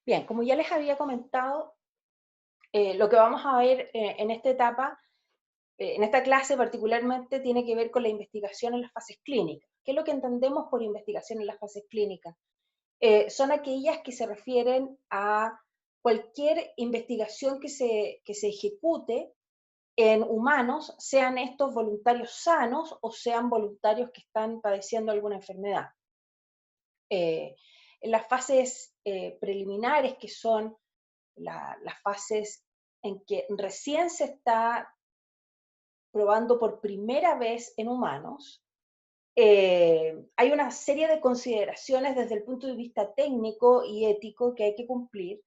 Bien, como ya les había comentado, lo que vamos a ver en esta etapa, en esta clase particularmente, tiene que ver con la investigación en las fases clínicas. ¿Qué es lo que entendemos por investigación en las fases clínicas? Son aquellas que se refieren a cualquier investigación que se ejecute en humanos, sean estos voluntarios sanos o sean voluntarios que están padeciendo alguna enfermedad. Eh, en las fases preliminares, que son las fases en que recién se está probando por primera vez en humanos, hay una serie de consideraciones desde el punto de vista técnico y ético que hay que cumplir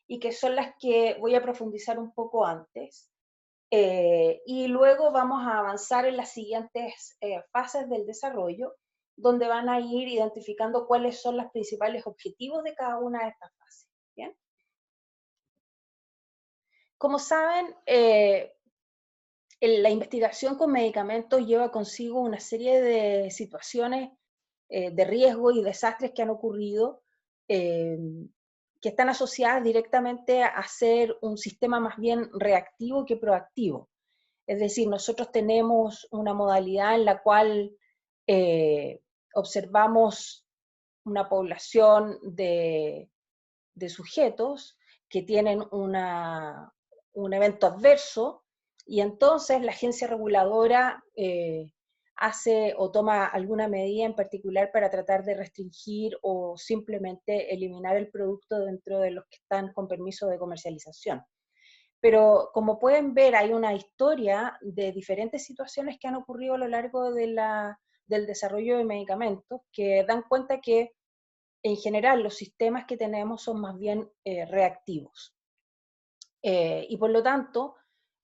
y que son las que voy a profundizar un poco antes. Y luego vamos a avanzar en las siguientes fases del desarrollo, donde van a ir identificando cuáles son los principales objetivos de cada una de estas fases. ¿Bien? Como saben, la investigación con medicamentos lleva consigo una serie de situaciones de riesgo y desastres que han ocurrido, eh, que están asociadas directamente a ser un sistema más bien reactivo que proactivo. Es decir, nosotros tenemos una modalidad en la cual eh, observamos una población de sujetos que tienen un evento adverso, y entonces la agencia reguladora hace o toma alguna medida en particular para tratar de restringir o simplemente eliminar el producto dentro de los que están con permiso de comercialización. Pero como pueden ver, hay una historia de diferentes situaciones que han ocurrido a lo largo del desarrollo de medicamentos que dan cuenta que en general los sistemas que tenemos son más bien reactivos. Y por lo tanto,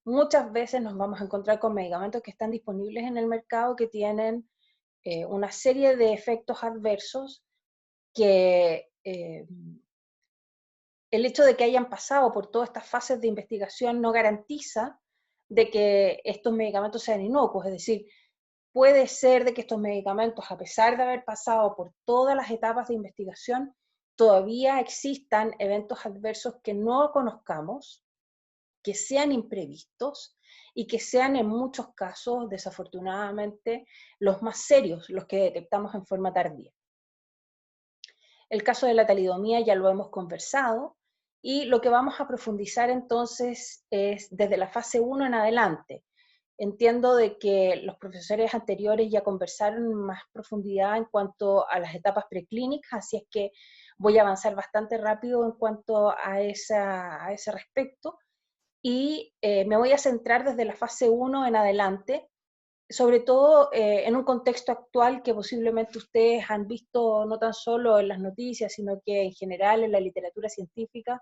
muchas veces nos vamos a encontrar con medicamentos que están disponibles en el mercado que tienen una serie de efectos adversos que el hecho de que hayan pasado por todas estas fases de investigación no garantiza de que estos medicamentos sean inocuos. Es decir, puede ser de que estos medicamentos, a pesar de haber pasado por todas las etapas de investigación, todavía existan eventos adversos que no conozcamos, que sean imprevistos y que sean en muchos casos, desafortunadamente, los más serios, los que detectamos en forma tardía. El caso de la talidomía ya lo hemos conversado, y lo que vamos a profundizar entonces es desde la fase 1 en adelante. Entiendo de que los profesores anteriores ya conversaron en más profundidad en cuanto a las etapas preclínicas, así es que voy a avanzar bastante rápido en cuanto a ese respecto, y me voy a centrar desde la fase 1 en adelante, sobre todo en un contexto actual que posiblemente ustedes han visto no tan solo en las noticias, sino que en general en la literatura científica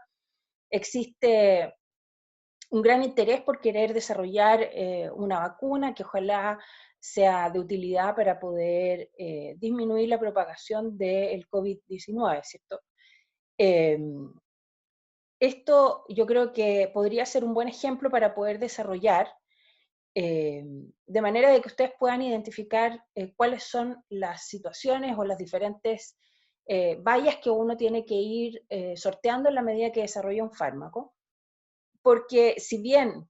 existe un gran interés por querer desarrollar una vacuna que ojalá sea de utilidad para poder disminuir la propagación del COVID-19, ¿cierto? Eh, Esto yo creo que podría ser un buen ejemplo para poder desarrollar, de manera de que ustedes puedan identificar cuáles son las situaciones o las diferentes vallas que uno tiene que ir sorteando en la medida que desarrolla un fármaco. Porque si bien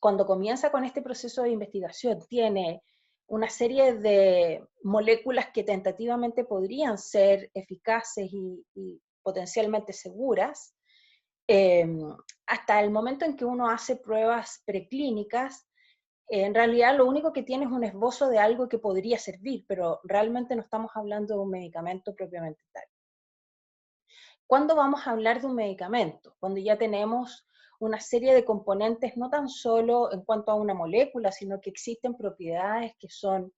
cuando comienza con este proceso de investigación tiene una serie de moléculas que tentativamente podrían ser eficaces y potencialmente seguras, eh, hasta el momento en que uno hace pruebas preclínicas, en realidad lo único que tiene es un esbozo de algo que podría servir, pero realmente no estamos hablando de un medicamento propiamente tal. ¿Cuándo vamos a hablar de un medicamento? Cuando ya tenemos una serie de componentes, no tan solo en cuanto a una molécula, sino que existen propiedades que son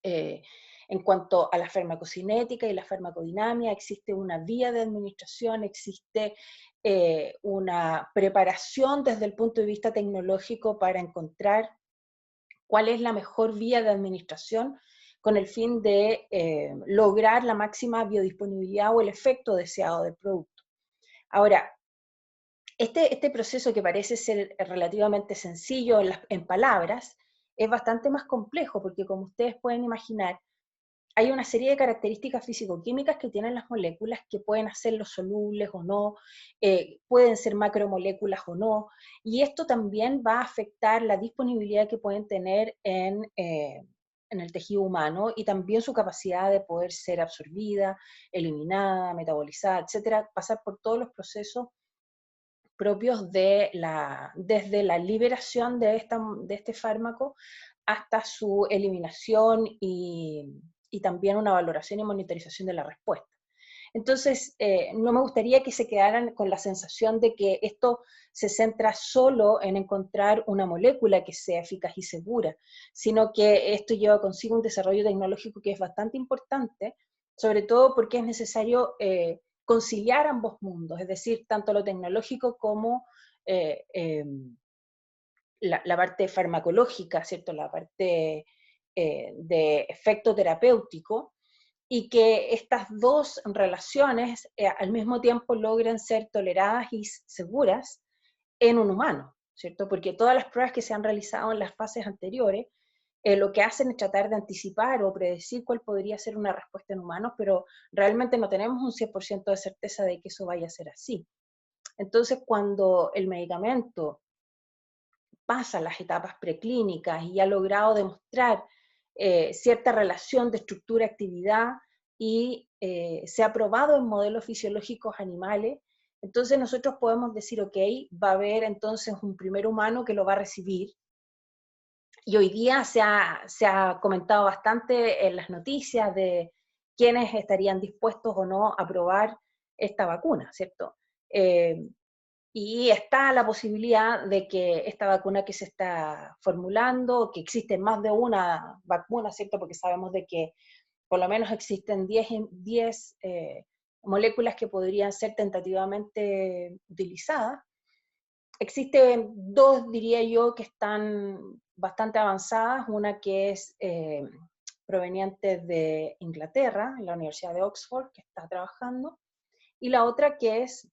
eh, en cuanto a la farmacocinética y la farmacodinámica, existe una vía de administración, existe una preparación desde el punto de vista tecnológico para encontrar cuál es la mejor vía de administración con el fin de lograr la máxima biodisponibilidad o el efecto deseado del producto. Ahora, este proceso que parece ser relativamente sencillo en palabras, es bastante más complejo, porque como ustedes pueden imaginar, hay una serie de características físico-químicas que tienen las moléculas que pueden hacerlos solubles o no, pueden ser macromoléculas o no, y esto también va a afectar la disponibilidad que pueden tener en el tejido humano y también su capacidad de poder ser absorbida, eliminada, metabolizada, etcétera, pasar por todos los procesos propios desde la liberación de este fármaco hasta su eliminación y también una valoración y monitorización de la respuesta. Entonces, no me gustaría que se quedaran con la sensación de que esto se centra solo en encontrar una molécula que sea eficaz y segura, sino que esto lleva consigo un desarrollo tecnológico que es bastante importante, sobre todo porque es necesario conciliar ambos mundos, es decir, tanto lo tecnológico como eh, eh, la parte farmacológica, ¿cierto? La parte de efecto terapéutico, y que estas dos relaciones al mismo tiempo logren ser toleradas y seguras en un humano, ¿cierto? Porque todas las pruebas que se han realizado en las fases anteriores lo que hacen es tratar de anticipar o predecir cuál podría ser una respuesta en humanos, pero realmente no tenemos un 100% de certeza de que eso vaya a ser así. Entonces, cuando el medicamento pasa las etapas preclínicas y ha logrado demostrar cierta relación de estructura-actividad y se ha probado en modelos fisiológicos animales, entonces nosotros podemos decir, ok, va a haber entonces un primer humano que lo va a recibir. Y hoy día se ha comentado bastante en las noticias de quiénes estarían dispuestos o no a probar esta vacuna, ¿cierto? Y está la posibilidad de que esta vacuna que se está formulando, que existe más de una vacuna, ¿cierto? Porque sabemos de que por lo menos existen 10 moléculas que podrían ser tentativamente utilizadas. Existen dos, diría yo, que están bastante avanzadas, una que es proveniente de Inglaterra, en la Universidad de Oxford, que está trabajando, y la otra que es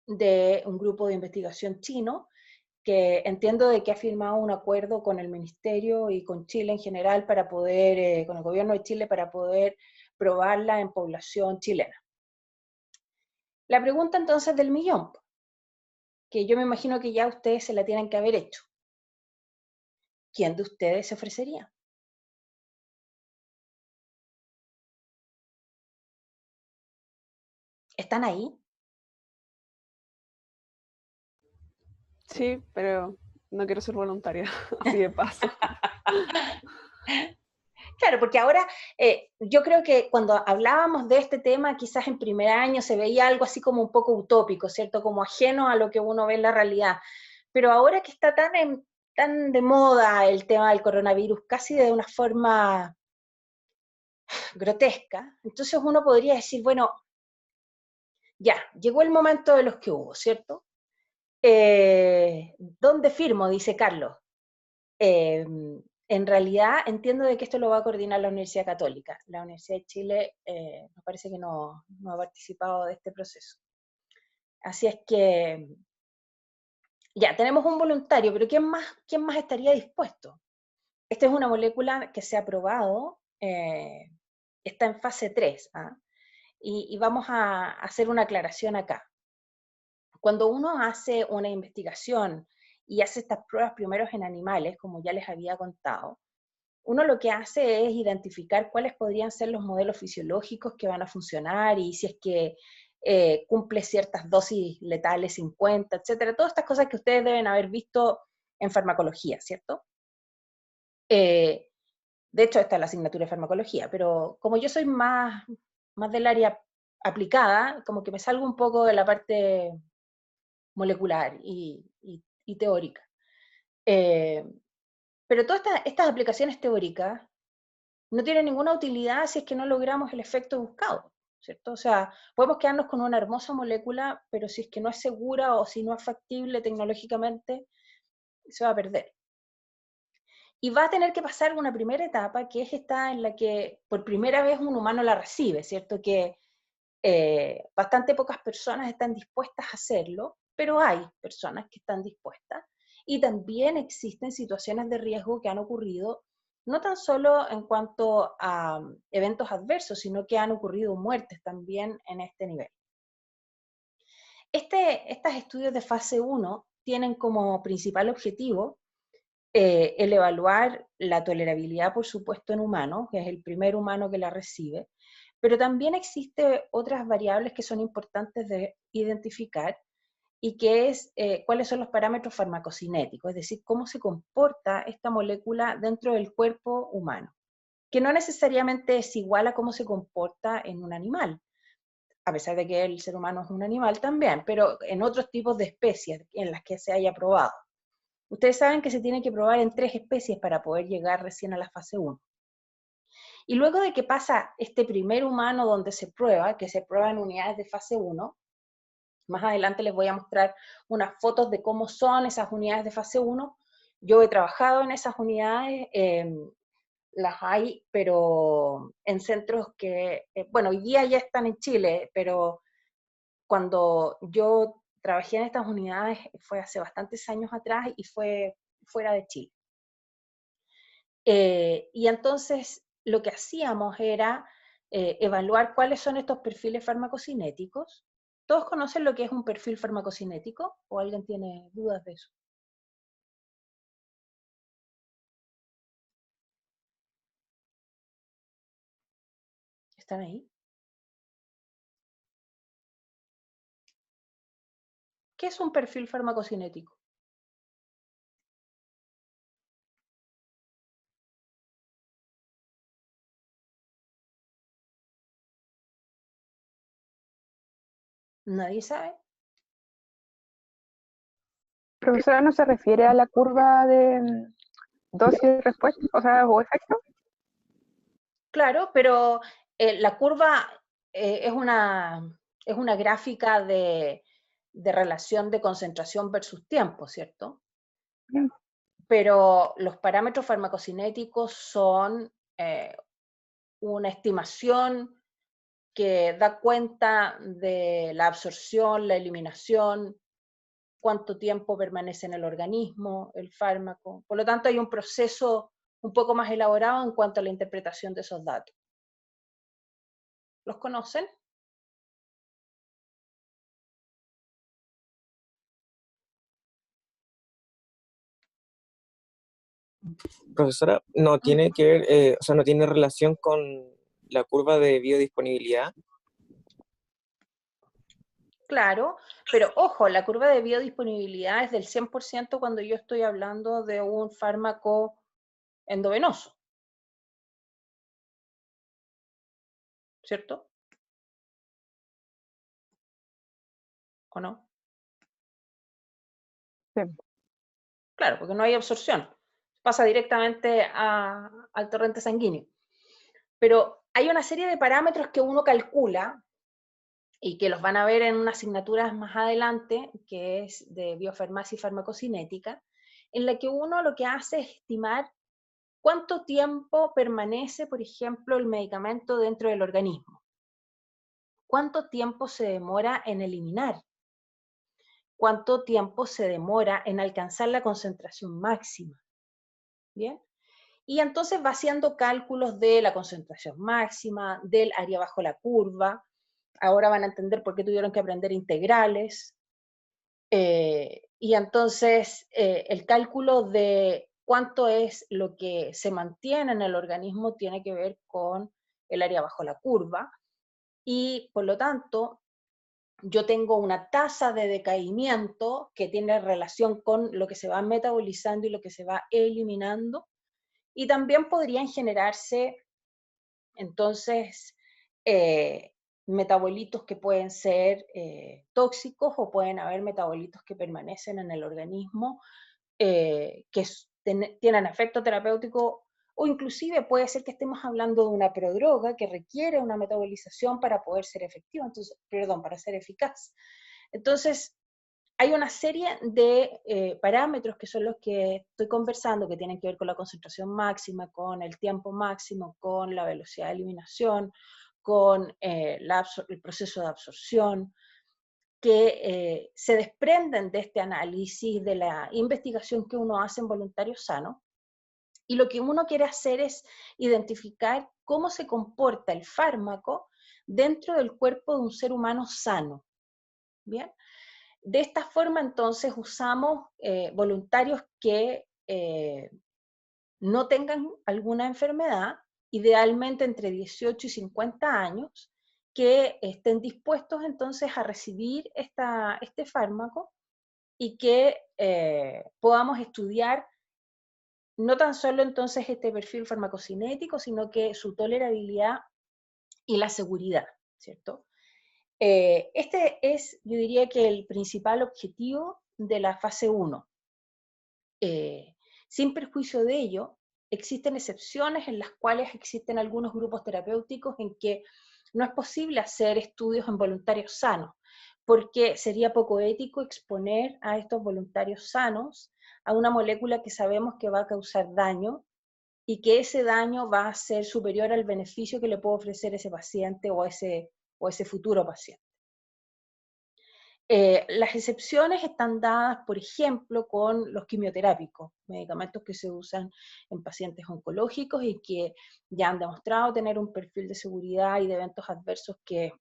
de un grupo de investigación chino, que entiendo de que ha firmado un acuerdo con el Ministerio y con Chile en general para poder, con el gobierno de Chile para poder probarla en población chilena. La pregunta entonces del millón, que yo me imagino que ya ustedes se la tienen que haber hecho. ¿Quién de ustedes se ofrecería? ¿Están ahí? Sí, pero no quiero ser voluntaria, así de paso. Claro, porque ahora yo creo que cuando hablábamos de este tema, quizás en primer año se veía algo así como un poco utópico, ¿cierto? Como ajeno a lo que uno ve en la realidad. Pero ahora que está tan de moda el tema del coronavirus, casi de una forma grotesca, entonces uno podría decir, bueno, ya, llegó el momento de los que hubo, ¿cierto? ¿Dónde firmo? Dice Carlos. Eh, en realidad entiendo de que esto lo va a coordinar la Universidad Católica. La Universidad de Chile me parece que no ha participado de este proceso. Así es que ya, tenemos un voluntario, pero quién más estaría dispuesto? Esta es una molécula que se ha probado, está en fase 3, ¿ah? Y vamos a hacer una aclaración acá. Cuando uno hace una investigación y hace estas pruebas primero en animales, como ya les había contado, uno lo que hace es identificar cuáles podrían ser los modelos fisiológicos que van a funcionar y si es que cumple ciertas dosis letales 50, etcétera. Todas estas cosas que ustedes deben haber visto en farmacología, ¿cierto? Eh, de hecho, esta es la asignatura de farmacología, pero como yo soy más del área aplicada, como que me salgo un poco de la parte molecular y teórica. Eh, pero todas estas aplicaciones teóricas no tienen ninguna utilidad si es que no logramos el efecto buscado, ¿cierto? O sea, podemos quedarnos con una hermosa molécula, pero si es que no es segura o si no es factible tecnológicamente, se va a perder. Y va a tener que pasar una primera etapa, que es esta en la que por primera vez un humano la recibe, ¿cierto? Que bastante pocas personas están dispuestas a hacerlo, pero hay personas que están dispuestas. Y también existen situaciones de riesgo que han ocurrido no tan solo en cuanto a eventos adversos, sino que han ocurrido muertes también en este nivel. Estos estudios de fase 1 tienen como principal objetivo el evaluar la tolerabilidad, por supuesto, en humanos, que es el primer humano que la recibe, pero también existen otras variables que son importantes de identificar y que es cuáles son los parámetros farmacocinéticos, es decir, cómo se comporta esta molécula dentro del cuerpo humano, que no necesariamente es igual a cómo se comporta en un animal, a pesar de que el ser humano es un animal también, pero en otros tipos de especies en las que se haya probado. Ustedes saben que se tiene que probar en 3 especies para poder llegar recién a la fase 1. Y luego de que pasa este primer humano donde se prueba, que se prueba en unidades de fase 1, más adelante les voy a mostrar unas fotos de cómo son esas unidades de fase 1. Yo he trabajado en esas unidades, las hay, pero en centros que, bueno, hoy día ya están en Chile, pero cuando yo trabajé en estas unidades fue hace bastantes años atrás y fue fuera de Chile. Y entonces lo que hacíamos era evaluar cuáles son estos perfiles farmacocinéticos. ¿Todos conocen lo que es un perfil farmacocinético? ¿O alguien tiene dudas de eso? ¿Están ahí? ¿Qué es un perfil farmacocinético? ¿Nadie sabe? Profesora, ¿no se refiere a la curva de dosis y respuesta, o sea, o efecto? Claro, pero la curva es una gráfica de relación de concentración versus tiempo, ¿cierto? Mm. Pero los parámetros farmacocinéticos son una estimación que da cuenta de la absorción, la eliminación, cuánto tiempo permanece en el organismo, el fármaco. Por lo tanto, hay un proceso un poco más elaborado en cuanto a la interpretación de esos datos. ¿Los conocen? Profesora, no tiene que ver, o sea, no tiene relación con la curva de biodisponibilidad. Claro, pero ojo, la curva de biodisponibilidad es del 100% cuando yo estoy hablando de un fármaco endovenoso, ¿cierto? ¿O no? Sí. Claro, porque no hay absorción, pasa directamente al torrente sanguíneo. Pero hay una serie de parámetros que uno calcula y que los van a ver en unas asignaturas más adelante, que es de biofarmacia y farmacocinética, en la que uno lo que hace es estimar cuánto tiempo permanece, por ejemplo, el medicamento dentro del organismo. ¿Cuánto tiempo se demora en eliminar? ¿Cuánto tiempo se demora en alcanzar la concentración máxima? ¿Bien? Y entonces va haciendo cálculos de la concentración máxima, del área bajo la curva. Ahora van a entender por qué tuvieron que aprender integrales. Y entonces el cálculo de cuánto es lo que se mantiene en el organismo tiene que ver con el área bajo la curva. Y por lo tanto, yo tengo una tasa de decaimiento que tiene relación con lo que se va metabolizando y lo que se va eliminando. Y también podrían generarse, entonces, metabolitos que pueden ser tóxicos o pueden haber metabolitos que permanecen en el organismo que tienen efecto terapéutico o inclusive puede ser que estemos hablando de una prodroga que requiere una metabolización para poder ser efectiva, entonces, perdón, para ser eficaz. Entonces, hay una serie de parámetros que son los que estoy conversando, que tienen que ver con la concentración máxima, con el tiempo máximo, con la velocidad de eliminación, con el proceso de absorción, que se desprenden de este análisis, de la investigación que uno hace en voluntarios sanos, Y lo que uno quiere hacer es identificar cómo se comporta el fármaco dentro del cuerpo de un ser humano sano. ¿Bien? De esta forma, entonces, usamos voluntarios que no tengan alguna enfermedad, idealmente entre 18 y 50 años, que estén dispuestos entonces a recibir este fármaco y que podamos estudiar no tan solo entonces este perfil farmacocinético, sino que su tolerabilidad y la seguridad, ¿cierto? Este es, yo diría que el principal objetivo de la fase 1. Sin perjuicio de ello, existen excepciones en las cuales existen algunos grupos terapéuticos en que no es posible hacer estudios en voluntarios sanos, porque sería poco ético exponer a estos voluntarios sanos a una molécula que sabemos que va a causar daño y que ese daño va a ser superior al beneficio que le puede ofrecer ese paciente o ese futuro paciente. Las excepciones están dadas, por ejemplo, con los quimioterápicos, medicamentos que se usan en pacientes oncológicos y que ya han demostrado tener un perfil de seguridad y de eventos adversos que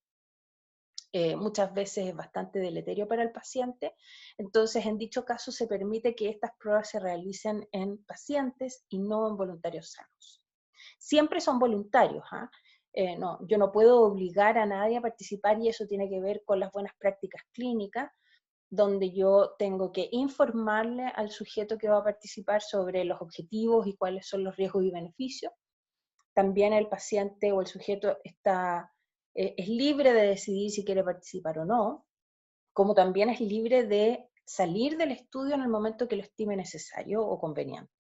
muchas veces es bastante deleterio para el paciente. Entonces, en dicho caso, se permite que estas pruebas se realicen en pacientes y no en voluntarios sanos. Siempre son voluntarios, no, yo no puedo obligar a nadie a participar y eso tiene que ver con las buenas prácticas clínicas, donde yo tengo que informarle al sujeto que va a participar sobre los objetivos y cuáles son los riesgos y beneficios. También el paciente o el sujeto es libre de decidir si quiere participar o no, como también es libre de salir del estudio en el momento que lo estime necesario o conveniente.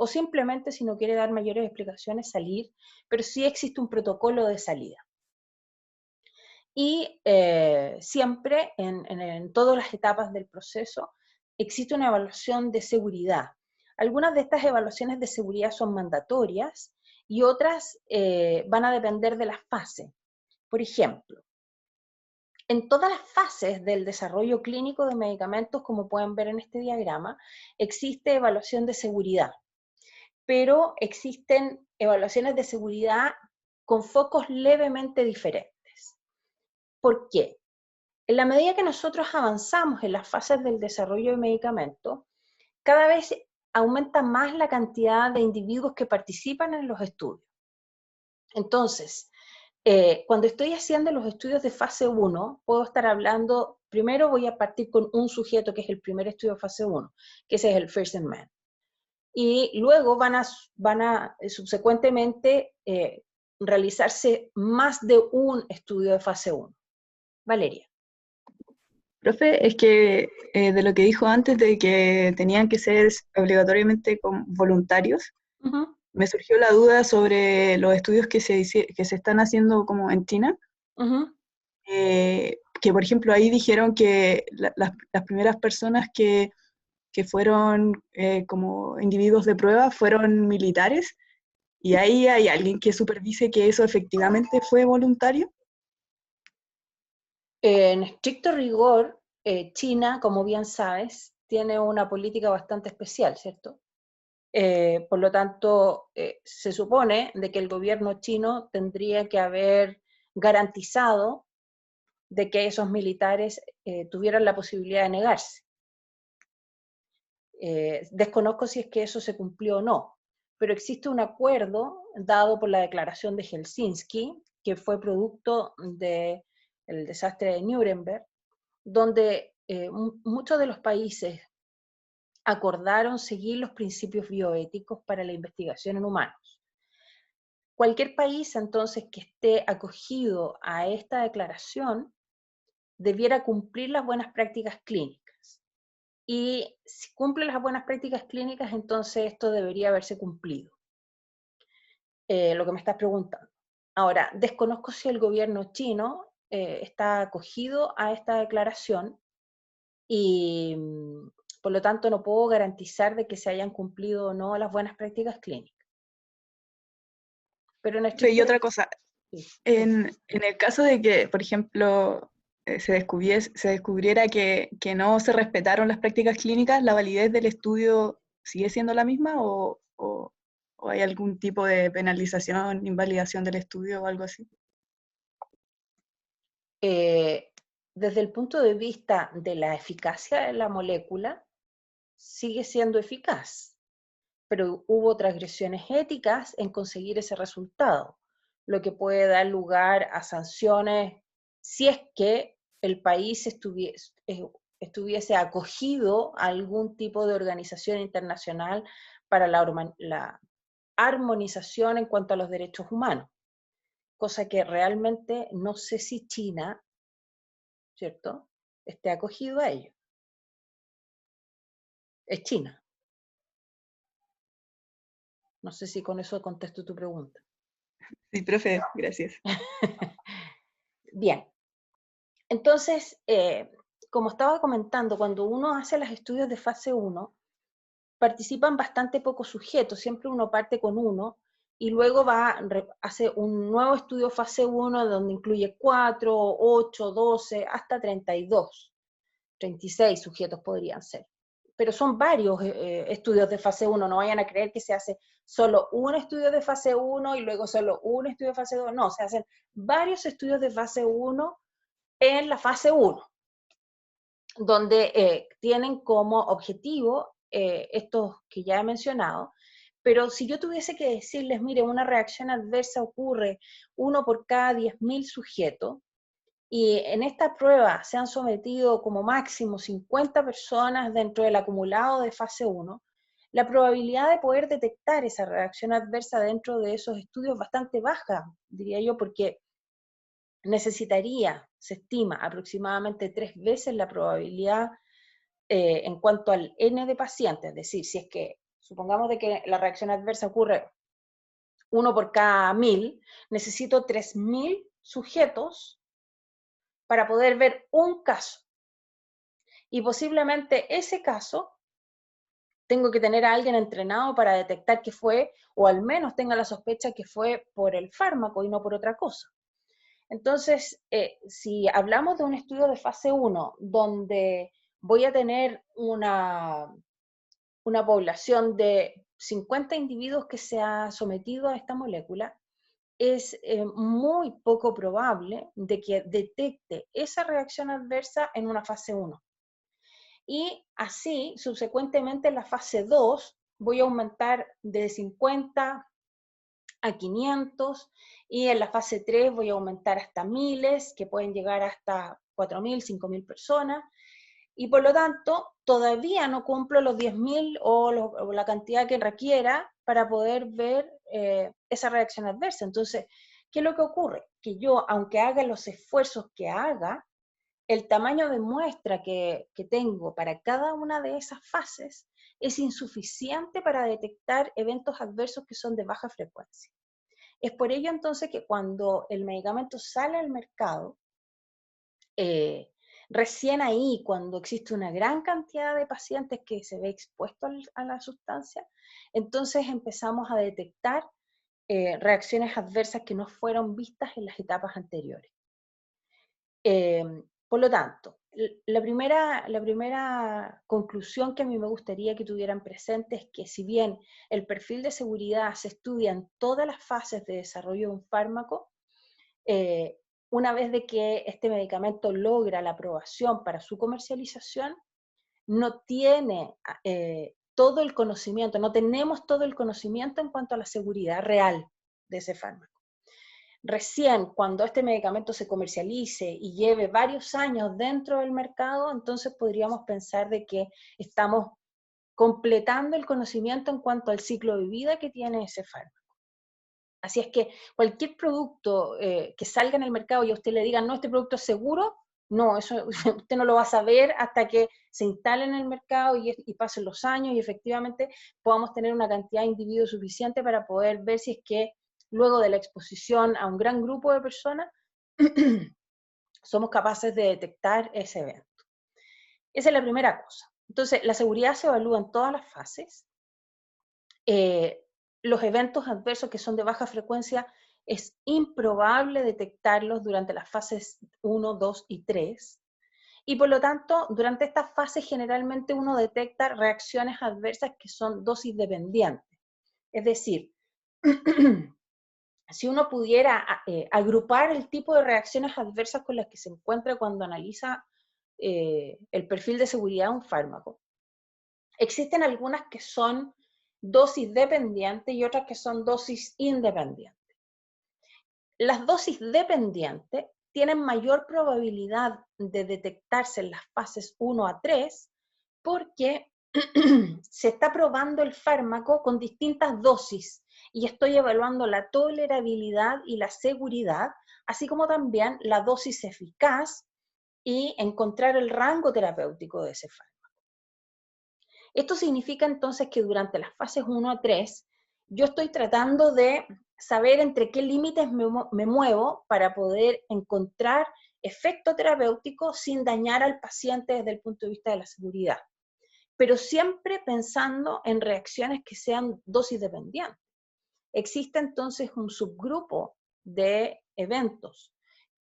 O simplemente, si no quiere dar mayores explicaciones, salir, pero sí existe un protocolo de salida. Y siempre, en todas las etapas del proceso, existe una evaluación de seguridad. Algunas de estas evaluaciones de seguridad son mandatorias y otras van a depender de la fase. Por ejemplo, en todas las fases del desarrollo clínico de medicamentos, como pueden ver en este diagrama, existe evaluación de seguridad, pero existen evaluaciones de seguridad con focos levemente diferentes. ¿Por qué? En la medida que nosotros avanzamos en las fases del desarrollo de medicamentos, cada vez aumenta más la cantidad de individuos que participan en los estudios. Entonces, cuando estoy haciendo los estudios de fase 1, puedo estar hablando, primero voy a partir con un sujeto, que es el primer estudio de fase 1, que ese es el first in man. Y luego van a subsecuentemente realizarse más de un estudio de fase 1. Valeria. Profe, es que de lo que dijo antes de que tenían que ser obligatoriamente voluntarios, me surgió la duda sobre los estudios que se están haciendo como en China, que por ejemplo ahí dijeron que las primeras personas que fueron como individuos de prueba fueron militares, y ahí hay alguien que supervise que eso efectivamente fue voluntario. En estricto rigor, China, como bien sabes, tiene una política bastante especial, ¿cierto? Por lo tanto, se supone de que el gobierno chino tendría que haber garantizado de que esos militares tuvieran la posibilidad de negarse. Desconozco si es que eso se cumplió o no, pero existe un acuerdo dado por la Declaración de Helsinki, que fue producto del desastre de Nuremberg, donde muchos de los países acordaron seguir los principios bioéticos para la investigación en humanos. Cualquier país, entonces, que esté acogido a esta declaración debiera cumplir las buenas prácticas clínicas. Y si cumple las buenas prácticas clínicas, entonces esto debería haberse cumplido. Lo que me estás preguntando. Ahora, desconozco si el gobierno chino está acogido a esta declaración y por lo tanto no puedo garantizar de que se hayan cumplido o no las buenas prácticas clínicas. Pero Y otra cosa, en el caso de que, por ejemplo, se descubriera que no se respetaron las prácticas clínicas, ¿la validez del estudio sigue siendo la misma o ¿O hay algún tipo de penalización, invalidación del estudio o algo así? Desde el punto de vista de la eficacia de la molécula, sigue siendo eficaz, pero hubo transgresiones éticas en conseguir ese resultado, lo que puede dar lugar a sanciones si es que el país estuviese acogido a algún tipo de organización internacional para la armonización en cuanto a los derechos humanos, cosa que realmente no sé si China, ¿cierto?, esté acogido a ello. Es China. No sé si con eso contesto tu pregunta. Sí, profe, gracias. Bien. Entonces, como estaba comentando, cuando uno hace los estudios de fase 1, participan bastante pocos sujetos, siempre uno parte con uno, y luego hace un nuevo estudio fase 1 donde incluye 4, 8, 12, hasta 32, 36 sujetos podrían ser. Pero son varios estudios de fase 1, no vayan a creer que se hace solo un estudio de fase 1 y luego solo un estudio de fase 2, no, se hacen varios estudios de fase 1 en la fase 1, donde tienen como objetivo estos que ya he mencionado, pero si yo tuviese que decirles, mire, una reacción adversa ocurre 1 por cada 10.000 sujetos, y en esta prueba se han sometido como máximo 50 personas dentro del acumulado de fase 1, la probabilidad de poder detectar esa reacción adversa dentro de esos estudios es bastante baja, diría yo, porque necesitaría, se estima, aproximadamente 3 veces la probabilidad en cuanto al N de pacientes, es decir, si es que supongamos de que la reacción adversa ocurre 1 por cada 1.000, necesito 3.000 sujetos para poder ver un caso. Y posiblemente ese caso tengo que tener a alguien entrenado para detectar que fue, o al menos tenga la sospecha que fue por el fármaco y no por otra cosa. Entonces, si hablamos de un estudio de fase 1, donde voy a tener una población de 50 individuos que se ha sometido a esta molécula, es muy poco probable de que detecte esa reacción adversa en una fase 1. Y así, subsecuentemente, en la fase 2, voy a aumentar de 50 a 500, y en la fase 3 voy a aumentar hasta miles, que pueden llegar hasta 4.000, 5.000 personas, y por lo tanto, todavía no cumplo los 10.000 o la cantidad que requiera para poder ver esa reacción adversa. Entonces, ¿qué es lo que ocurre? Que yo, aunque haga los esfuerzos que haga, el tamaño de muestra que tengo para cada una de esas fases es insuficiente para detectar eventos adversos que son de baja frecuencia. Es por ello entonces que cuando el medicamento sale al mercado, recién ahí, cuando existe una gran cantidad de pacientes que se ve expuesto a la sustancia, entonces empezamos a detectar reacciones adversas que no fueron vistas en las etapas anteriores. Por lo tanto, la primera conclusión que a mí me gustaría que tuvieran presente es que si bien el perfil de seguridad se estudia en todas las fases de desarrollo de un fármaco, una vez de que este medicamento logra la aprobación para su comercialización, no tiene todo el conocimiento, no tenemos todo el conocimiento en cuanto a la seguridad real de ese fármaco. Recién cuando este medicamento se comercialice y lleve varios años dentro del mercado, entonces podríamos pensar de que estamos completando el conocimiento en cuanto al ciclo de vida que tiene ese fármaco. Así es que cualquier producto que salga en el mercado y a usted le digan, no, este producto es seguro, no, eso usted no lo va a saber hasta que se instale en el mercado y pasen los años y efectivamente podamos tener una cantidad de individuos suficiente para poder ver si es que luego de la exposición a un gran grupo de personas somos capaces de detectar ese evento. Esa es la primera cosa. Entonces, la seguridad se evalúa en todas las fases. Los eventos adversos que son de baja frecuencia es improbable detectarlos durante las fases 1, 2 y 3. Y por lo tanto, durante estas fases generalmente uno detecta reacciones adversas que son dosis dependientes. Es decir, si uno pudiera agrupar el tipo de reacciones adversas con las que se encuentra cuando analiza el perfil de seguridad de un fármaco, existen algunas que son dosis dependientes y otras que son dosis independientes. Las dosis dependientes tienen mayor probabilidad de detectarse en las fases 1 a 3 porque se está probando el fármaco con distintas dosis y estoy evaluando la tolerabilidad y la seguridad, así como también la dosis eficaz y encontrar el rango terapéutico de ese fármaco. Esto significa entonces que durante las fases 1 a 3, yo estoy tratando de saber entre qué límites me muevo para poder encontrar efecto terapéutico sin dañar al paciente desde el punto de vista de la seguridad, pero siempre pensando en reacciones que sean dosis dependientes. Existe entonces un subgrupo de eventos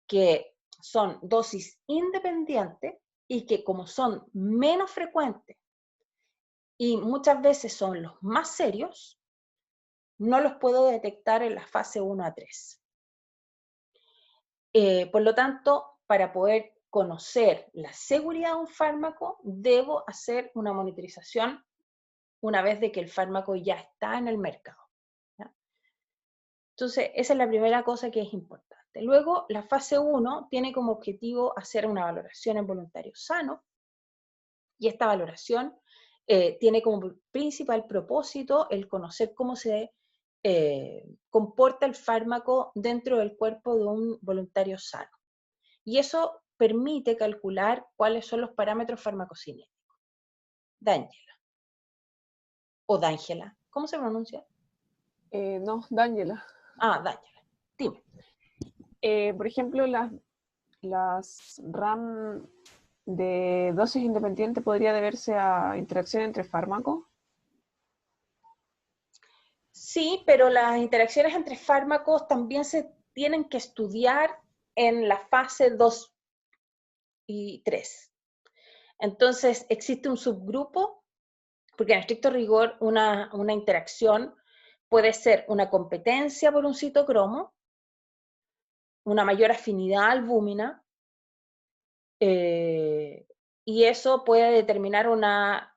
que son dosis independientes y que como son menos frecuentes y muchas veces son los más serios, no los puedo detectar en la fase 1 a 3. Por lo tanto, para poder conocer la seguridad de un fármaco, debo hacer una monitorización una vez de que el fármaco ya está en el mercado, ¿ya? Entonces, esa es la primera cosa que es importante. Luego, la fase 1 tiene como objetivo hacer una valoración en voluntarios sanos, y esta valoración tiene como principal propósito el conocer cómo se comporta el fármaco dentro del cuerpo de un voluntario sano. Y eso permite calcular cuáles son los parámetros farmacocinéticos. D'Angela. O D'Angela. ¿Cómo se pronuncia? No, D'Angela. Ah, D'Angela. Dime. Por ejemplo, las RAM de dosis independiente podría deberse a interacción entre fármacos. Sí, pero las interacciones entre fármacos también se tienen que estudiar en la fase 2 y 3. Entonces, existe un subgrupo, porque en estricto rigor una interacción puede ser una competencia por un citocromo, una mayor afinidad a albúmina, y eso puede determinar una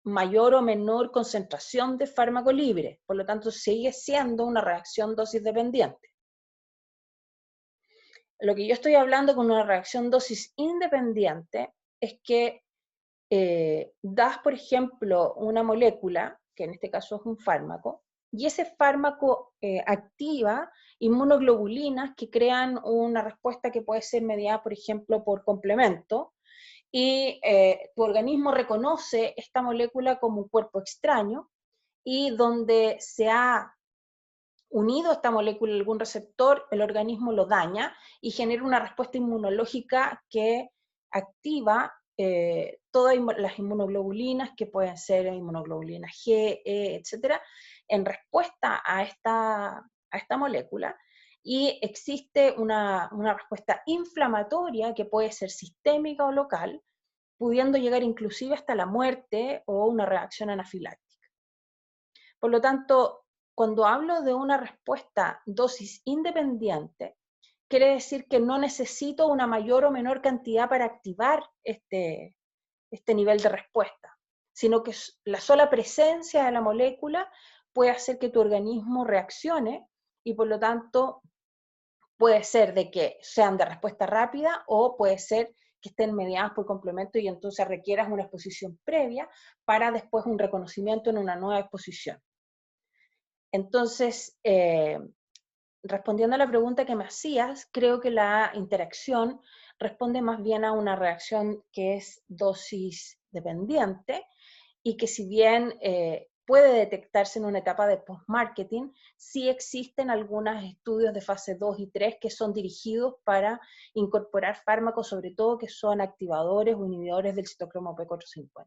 mayor o menor concentración de fármaco libre, por lo tanto sigue siendo una reacción dosis dependiente. Lo que yo estoy hablando con una reacción dosis independiente es que das, por ejemplo, una molécula, que en este caso es un fármaco, y ese fármaco activa inmunoglobulinas que crean una respuesta que puede ser mediada, por ejemplo, por complemento, y tu organismo reconoce esta molécula como un cuerpo extraño, y donde se ha unido esta molécula a algún receptor, el organismo lo daña y genera una respuesta inmunológica que activa todas las inmunoglobulinas, que pueden ser inmunoglobulinas G, E, etcétera, en respuesta a esta molécula. Y existe una respuesta inflamatoria que puede ser sistémica o local, pudiendo llegar inclusive hasta la muerte o una reacción anafiláctica. Por lo tanto, cuando hablo de una respuesta dosis independiente, quiere decir que no necesito una mayor o menor cantidad para activar este nivel de respuesta, sino que la sola presencia de la molécula puede hacer que tu organismo reaccione y por lo tanto puede ser de que sean de respuesta rápida o puede ser que estén mediadas por complemento y entonces requieras una exposición previa para después un reconocimiento en una nueva exposición. Entonces, respondiendo a la pregunta que me hacías, creo que la interacción responde más bien a una reacción que es dosis dependiente y que si bien puede detectarse en una etapa de post-marketing, sí existen algunos estudios de fase 2 y 3 que son dirigidos para incorporar fármacos, sobre todo que son activadores o inhibidores del citocromo P450.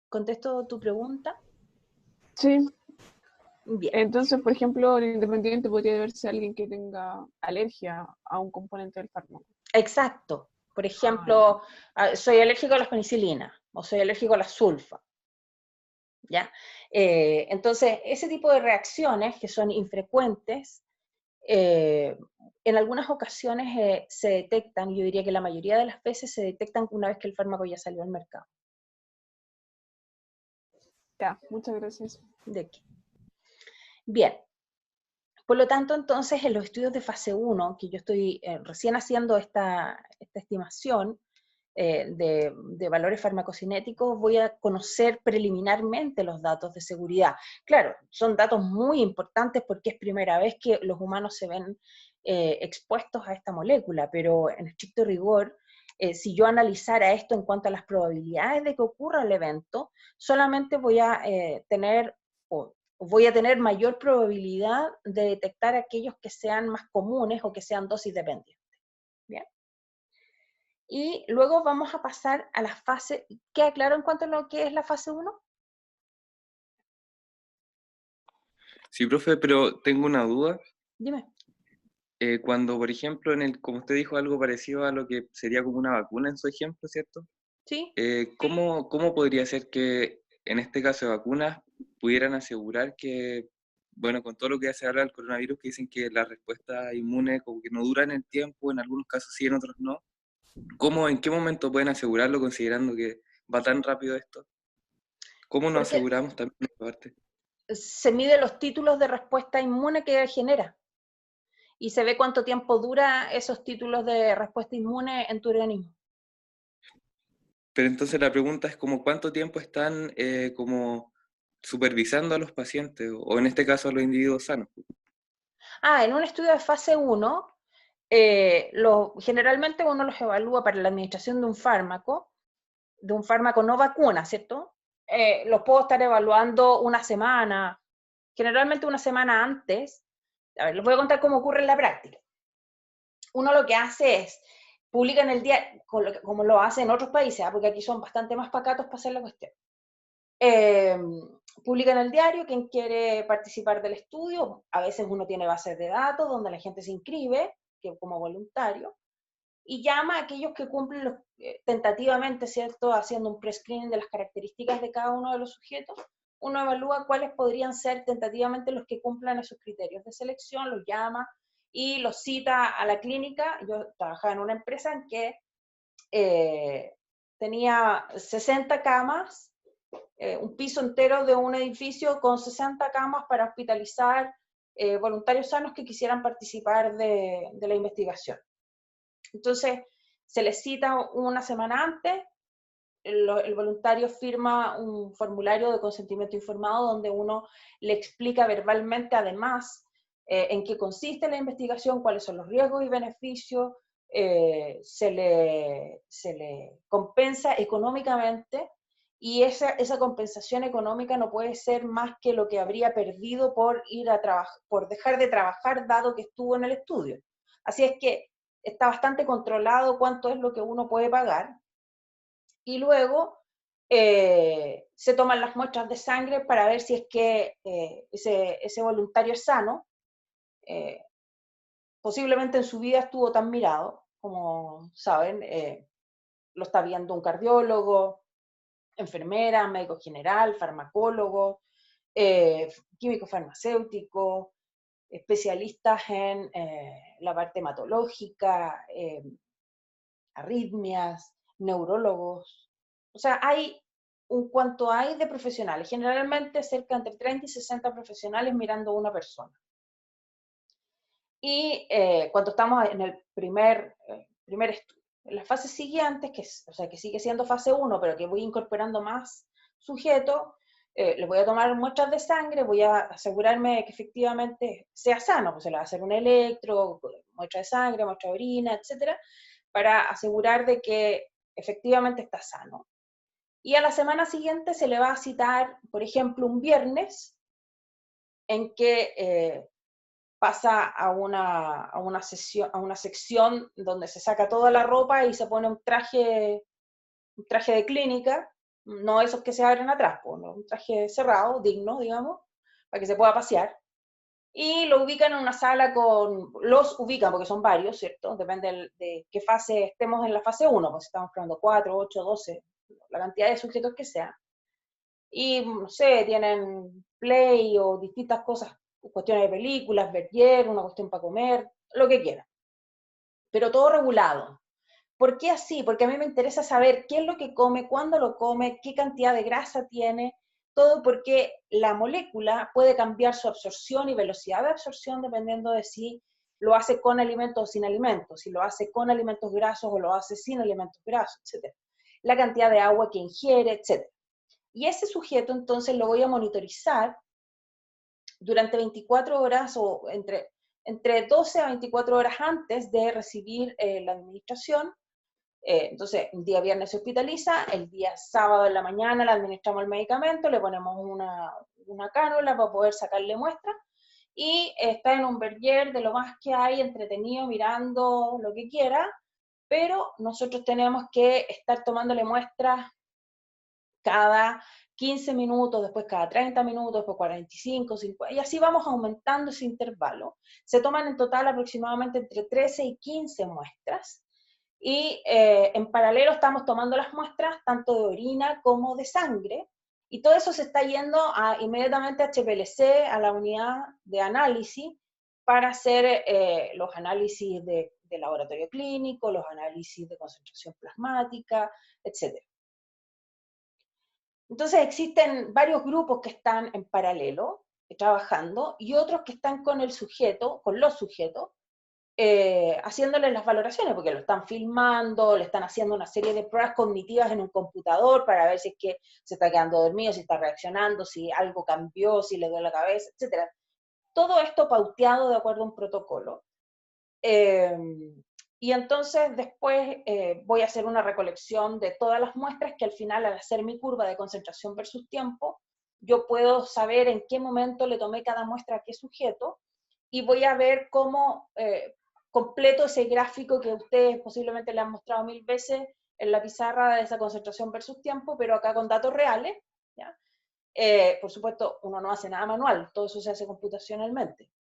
¿Contesto tu pregunta? Sí. Bien. Entonces, por ejemplo, el independiente podría deberse a alguien que tenga alergia a un componente del fármaco. Exacto. Por ejemplo, soy alérgico a las penicilinas o soy alérgico a la sulfa. ¿Ya? Entonces, ese tipo de reacciones que son infrecuentes, en algunas ocasiones se detectan, yo diría que la mayoría de las veces se detectan una vez que el fármaco ya salió al mercado. Ya, muchas gracias. ¿De qué? Bien. Por lo tanto, entonces, en los estudios de fase 1, que yo estoy recién haciendo esta estimación de valores farmacocinéticos, voy a conocer preliminarmente los datos de seguridad. Claro, son datos muy importantes porque es primera vez que los humanos se ven expuestos a esta molécula, pero en estricto rigor, si yo analizara esto en cuanto a las probabilidades de que ocurra el evento, solamente voy a tener mayor probabilidad de detectar aquellos que sean más comunes o que sean dosis dependientes. ¿Bien? Y luego vamos a pasar a la fase, ¿queda claro en cuanto a lo que es la fase 1? Sí, profe, pero tengo una duda. Dime. Cuando, por ejemplo, como usted dijo, algo parecido a lo que sería como una vacuna en su ejemplo, ¿cierto? ¿Sí? ¿Cómo podría ser que en este caso de vacunas pudieran asegurar que, bueno, con todo lo que se habla del coronavirus, que dicen que las respuestas inmunes como que no duran el tiempo, en algunos casos sí, en otros no? ¿En qué momento pueden asegurarlo considerando que va tan rápido esto? ¿Cómo nos Porque aseguramos también esta parte? se mide los títulos de respuesta inmune que genera y se ve cuánto tiempo dura esos títulos de respuesta inmune en tu organismo. Pero entonces la pregunta es como cuánto tiempo están como supervisando a los pacientes, o en este caso a los individuos sanos. En un estudio de fase 1, generalmente uno los evalúa para la administración de un fármaco no vacuna, ¿cierto? Los puedo estar evaluando una semana, generalmente una semana antes. A ver, les voy a contar cómo ocurre en la práctica. Uno lo que hace es, publica en el diario, como lo hace en otros países, porque aquí son bastante más pacatos para hacer la cuestión. Publica en el diario quien quiere participar del estudio. A veces uno tiene bases de datos donde la gente se inscribe como voluntario y llama a aquellos que cumplen tentativamente, ¿cierto? Haciendo un pre-screening de las características de cada uno de los sujetos. Uno evalúa cuáles podrían ser tentativamente los que cumplan esos criterios de selección, los llama y los cita a la clínica. Yo trabajaba en una empresa en que tenía 60 camas, un piso entero de un edificio con 60 camas para hospitalizar voluntarios sanos que quisieran participar de la investigación. Entonces, se les cita una semana antes, el voluntario firma un formulario de consentimiento informado donde uno le explica verbalmente, además, en qué consiste la investigación, cuáles son los riesgos y beneficios, se le compensa económicamente, y esa compensación económica no puede ser más que lo que habría perdido por por dejar de trabajar dado que estuvo en el estudio. Así es que está bastante controlado cuánto es lo que uno puede pagar, y luego se toman las muestras de sangre para ver si es que ese voluntario es sano. Posiblemente en su vida estuvo tan mirado, como saben, lo está viendo un cardiólogo, enfermera, médico general, farmacólogo, químico farmacéutico, especialistas en la parte hematológica, arritmias, neurólogos. O sea, cuanto hay de profesionales, generalmente cerca entre 30 y 60 profesionales mirando a una persona. Y cuando estamos en el primer estudio, en las fases siguientes, que sigue siendo fase 1, pero que voy incorporando más sujetos, les voy a tomar muestras de sangre, voy a asegurarme de que efectivamente sea sano, pues se le va a hacer un electro, muestra de sangre, muestra de orina, etcétera, para asegurar de que efectivamente está sano. Y a la semana siguiente se le va a citar, por ejemplo, un viernes, en que pasa a una sección donde se saca toda la ropa y se pone un traje de clínica, no esos que se abren atrás, ¿no? Un traje cerrado, digno, digamos, para que se pueda pasear. Y lo ubican en una sala los ubican porque son varios, ¿cierto? Depende de qué fase estemos en la fase 1, pues estamos probando 4, 8, 12, la cantidad de sujetos que sea. y, no sé, tienen Play o distintas cosas, cuestiones de películas, Verger, una cuestión para comer, lo que quieran. Pero todo regulado. ¿Por qué así? Porque a mí me interesa saber qué es lo que come, cuándo lo come, qué cantidad de grasa tiene, todo porque la molécula puede cambiar su absorción y velocidad de absorción dependiendo de si lo hace con alimentos o sin alimentos, si lo hace con alimentos grasos o lo hace sin alimentos grasos, etc. La cantidad de agua que ingiere, etc. Y ese sujeto entonces lo voy a monitorizar durante 24 horas o entre 12 a 24 horas antes de recibir la administración. Entonces, el día viernes se hospitaliza, el día sábado en la mañana le administramos el medicamento, le ponemos una cánula para poder sacarle muestra, y está en un Verger de lo más que hay, entretenido, mirando lo que quiera, pero nosotros tenemos que estar tomándole muestras cada 15 minutos, después cada 30 minutos, después 45, 50, y así vamos aumentando ese intervalo. Se toman en total aproximadamente entre 13 y 15 muestras, y en paralelo estamos tomando las muestras tanto de orina como de sangre, y todo eso se está yendo inmediatamente a HPLC, a la unidad de análisis, para hacer los análisis de laboratorio clínico, los análisis de concentración plasmática, etc. Entonces existen varios grupos que están en paralelo, trabajando, y otros que están con el sujeto, con los sujetos, haciéndoles las valoraciones, porque lo están filmando, le están haciendo una serie de pruebas cognitivas en un computador para ver si es que se está quedando dormido, si está reaccionando, si algo cambió, si le duele la cabeza, etc. Todo esto pauteado de acuerdo a un protocolo. Y entonces después voy a hacer una recolección de todas las muestras que al final, al hacer mi curva de concentración versus tiempo, yo puedo saber en qué momento le tomé cada muestra a qué sujeto, y voy a ver cómo completo ese gráfico que ustedes posiblemente le han mostrado 1000 veces en la pizarra de esa concentración versus tiempo, pero acá con datos reales, ¿ya? Por supuesto, uno no hace nada manual, todo eso se hace computacionalmente.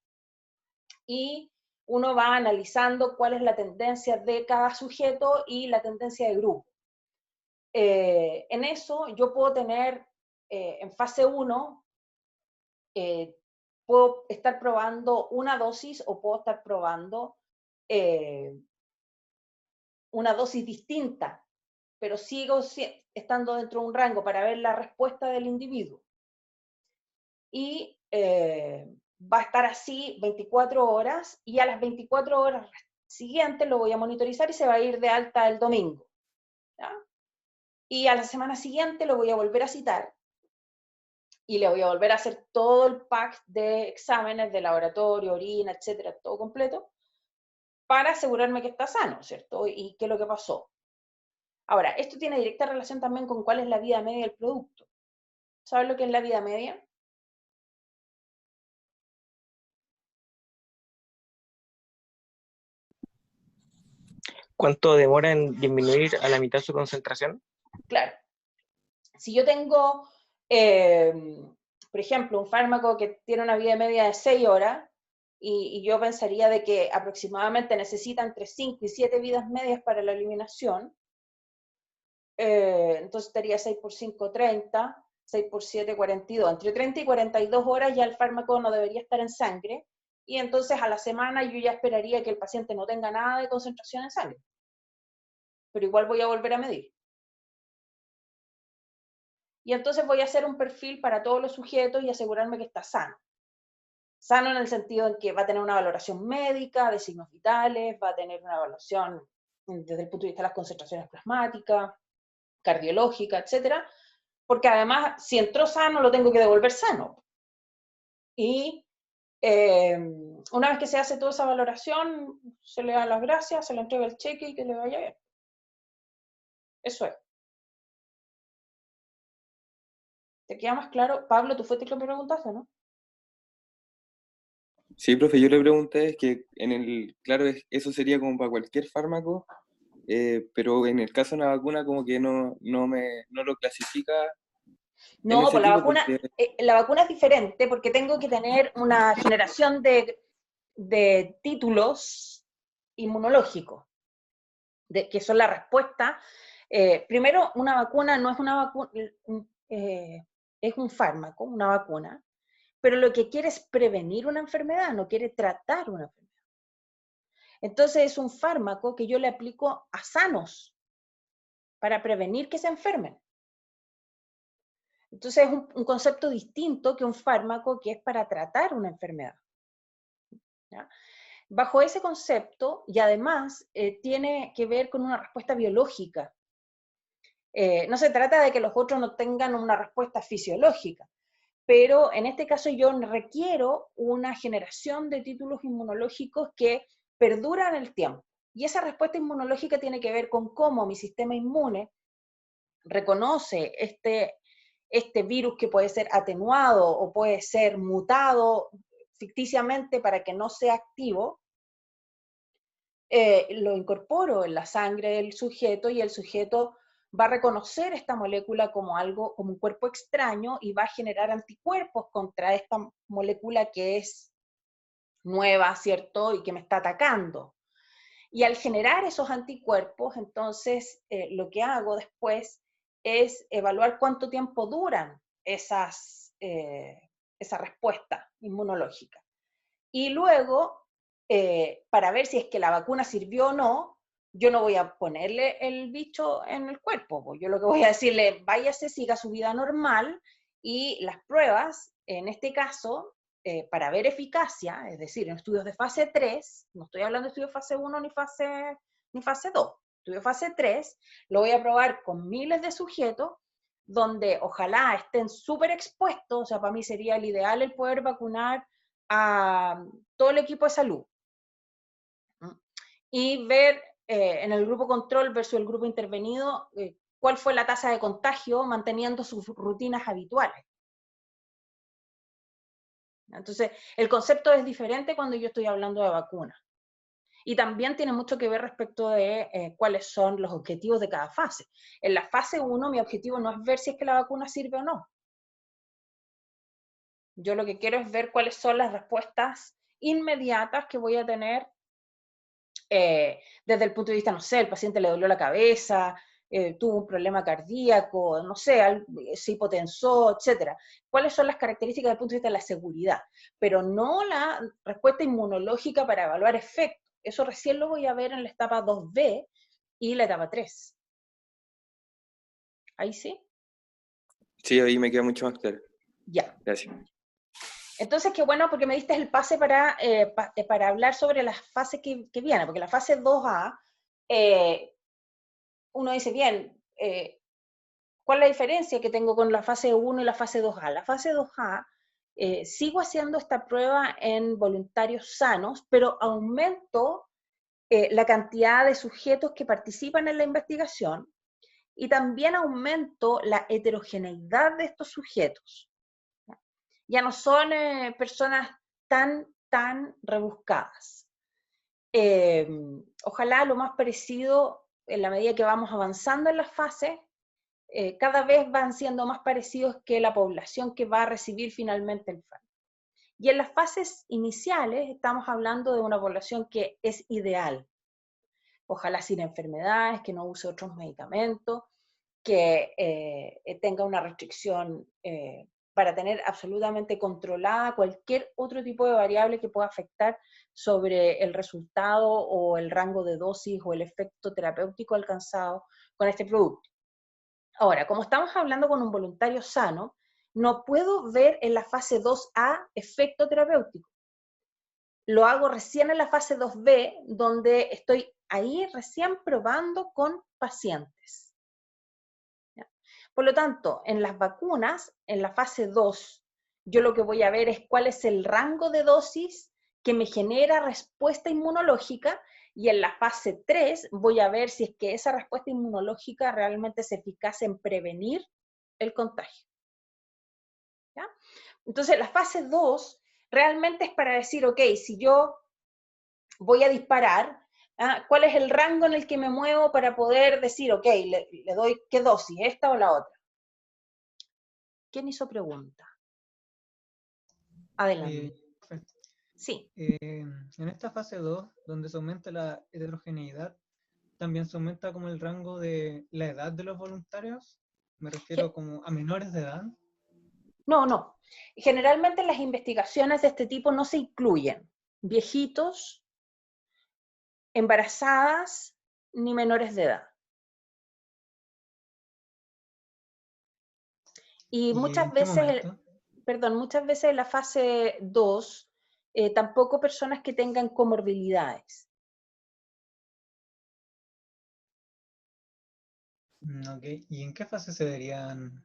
Y uno va analizando cuál es la tendencia de cada sujeto y la tendencia de grupo. En eso yo puedo tener, en fase 1, puedo estar probando una dosis o puedo estar probando una dosis distinta, pero sigo estando dentro de un rango para ver la respuesta del individuo. Y va a estar así 24 horas, y a las 24 horas siguientes lo voy a monitorizar y se va a ir de alta el domingo, ¿ya? Y a la semana siguiente lo voy a volver a citar y le voy a volver a hacer todo el pack de exámenes de laboratorio, orina, etcétera, todo completo, para asegurarme que está sano, ¿cierto? Y qué es lo que pasó. Ahora, esto tiene directa relación también con cuál es la vida media del producto. ¿Sabes lo que es la vida media? ¿Cuánto demora en disminuir a la mitad su concentración? Claro. Si yo tengo, por ejemplo, un fármaco que tiene una vida media de 6 horas, y yo pensaría de que aproximadamente necesita entre 5 y 7 vidas medias para la eliminación, entonces estaría 6 por 5, 30, 6 por 7, 42. Entre 30 y 42 horas ya el fármaco no debería estar en sangre, y entonces a la semana yo ya esperaría que el paciente no tenga nada de concentración en sangre. Pero igual voy a volver a medir. Y entonces voy a hacer un perfil para todos los sujetos y asegurarme que está sano. Sano en el sentido en que va a tener una valoración médica de signos vitales, va a tener una evaluación desde el punto de vista de las concentraciones plasmáticas, cardiológica, etcétera, porque además, si entró sano, lo tengo que devolver sano. Y una vez que se hace toda esa valoración, se le da las gracias, se le entrega el cheque y que le vaya bien. Eso es. ¿Te queda más claro? Pablo, tú fuiste el que me preguntaste, ¿no? Sí, profe, yo le pregunté, es que claro, eso sería como para cualquier fármaco, pero en el caso de una vacuna como que no lo clasifica en No, ese pues tipo porque, la vacuna es diferente porque tengo que tener una generación de títulos inmunológicos, que son la respuesta. Primero, una vacuna no es una vacuna, es un fármaco, una vacuna, pero lo que quiere es prevenir una enfermedad, no quiere tratar una enfermedad. Entonces es un fármaco que yo le aplico a sanos para prevenir que se enfermen. Entonces es un concepto distinto que un fármaco que es para tratar una enfermedad. ¿Ya? Bajo ese concepto, y además tiene que ver con una respuesta biológica. No se trata de que los otros no tengan una respuesta fisiológica, pero en este caso yo requiero una generación de títulos inmunológicos que perduran el tiempo. Y esa respuesta inmunológica tiene que ver con cómo mi sistema inmune reconoce este virus que puede ser atenuado o puede ser mutado ficticiamente para que no sea activo, lo incorporo en la sangre del sujeto y el sujeto va a reconocer esta molécula como algo, como un cuerpo extraño y va a generar anticuerpos contra esta molécula que es nueva, ¿cierto? Y que me está atacando. Y al generar esos anticuerpos, entonces lo que hago después es evaluar cuánto tiempo duran esa respuesta inmunológica. Y luego, para ver si es que la vacuna sirvió o no, yo no voy a ponerle el bicho en el cuerpo. Pues yo lo que voy a decirle, váyase, siga su vida normal, y las pruebas, en este caso, para ver eficacia, es decir, en estudios de fase 3, no estoy hablando de estudios de fase 1 ni fase 2, estudio de fase 3, lo voy a probar con miles de sujetos, donde ojalá estén súper expuestos, o sea, para mí sería el ideal el poder vacunar a todo el equipo de salud y ver en el grupo control versus el grupo intervenido cuál fue la tasa de contagio manteniendo sus rutinas habituales. Entonces, el concepto es diferente cuando yo estoy hablando de vacunas. Y también tiene mucho que ver respecto de cuáles son los objetivos de cada fase. En la fase 1, mi objetivo no es ver si es que la vacuna sirve o no. Yo lo que quiero es ver cuáles son las respuestas inmediatas que voy a tener desde el punto de vista, no sé, el paciente le dolió la cabeza, tuvo un problema cardíaco, no sé, se hipotensó, etcétera. ¿Cuáles son las características desde el punto de vista de la seguridad? Pero no la respuesta inmunológica para evaluar efectos. Eso recién lo voy a ver en la etapa 2B y la etapa 3. ¿Ahí sí? Sí, ahí me queda mucho más claro. Ya. Gracias. Entonces, qué bueno, porque me diste el pase para hablar sobre las fases que vienen, porque la fase 2A, uno dice, bien, ¿cuál es la diferencia que tengo con la fase 1 y la fase 2A? La fase 2A, sigo haciendo esta prueba en voluntarios sanos, pero aumento la cantidad de sujetos que participan en la investigación y también aumento la heterogeneidad de estos sujetos. Ya no son personas tan rebuscadas. Ojalá lo más parecido, en la medida que vamos avanzando en las fases, cada vez van siendo más parecidos que la población que va a recibir finalmente el fármaco. Y en las fases iniciales estamos hablando de una población que es ideal. Ojalá sin enfermedades, que no use otros medicamentos, que tenga una restricción para tener absolutamente controlada cualquier otro tipo de variable que pueda afectar sobre el resultado o el rango de dosis o el efecto terapéutico alcanzado con este producto. Ahora, como estamos hablando con un voluntario sano, no puedo ver en la fase 2A efecto terapéutico. Lo hago recién en la fase 2B, donde estoy ahí recién probando con pacientes. Por lo tanto, en las vacunas, en la fase 2, yo lo que voy a ver es cuál es el rango de dosis que me genera respuesta inmunológica, y en la fase 3 voy a ver si es que esa respuesta inmunológica realmente es eficaz en prevenir el contagio. ¿Ya? Entonces, la fase 2 realmente es para decir, ok, si yo voy a disparar, ¿cuál es el rango en el que me muevo para poder decir, ok, le doy qué dosis, esta o la otra? ¿Quién hizo pregunta? Adelante. Sí. En esta fase 2, donde se aumenta la heterogeneidad, ¿también se aumenta como el rango de la edad de los voluntarios? Me refiero como a menores de edad. No, no. Generalmente las investigaciones de este tipo no se incluyen viejitos, embarazadas, ni menores de edad. Y ¿Y muchas en qué veces, momento? muchas veces en la fase 2, tampoco personas que tengan comorbilidades. Ok. ¿Y en qué fase se verían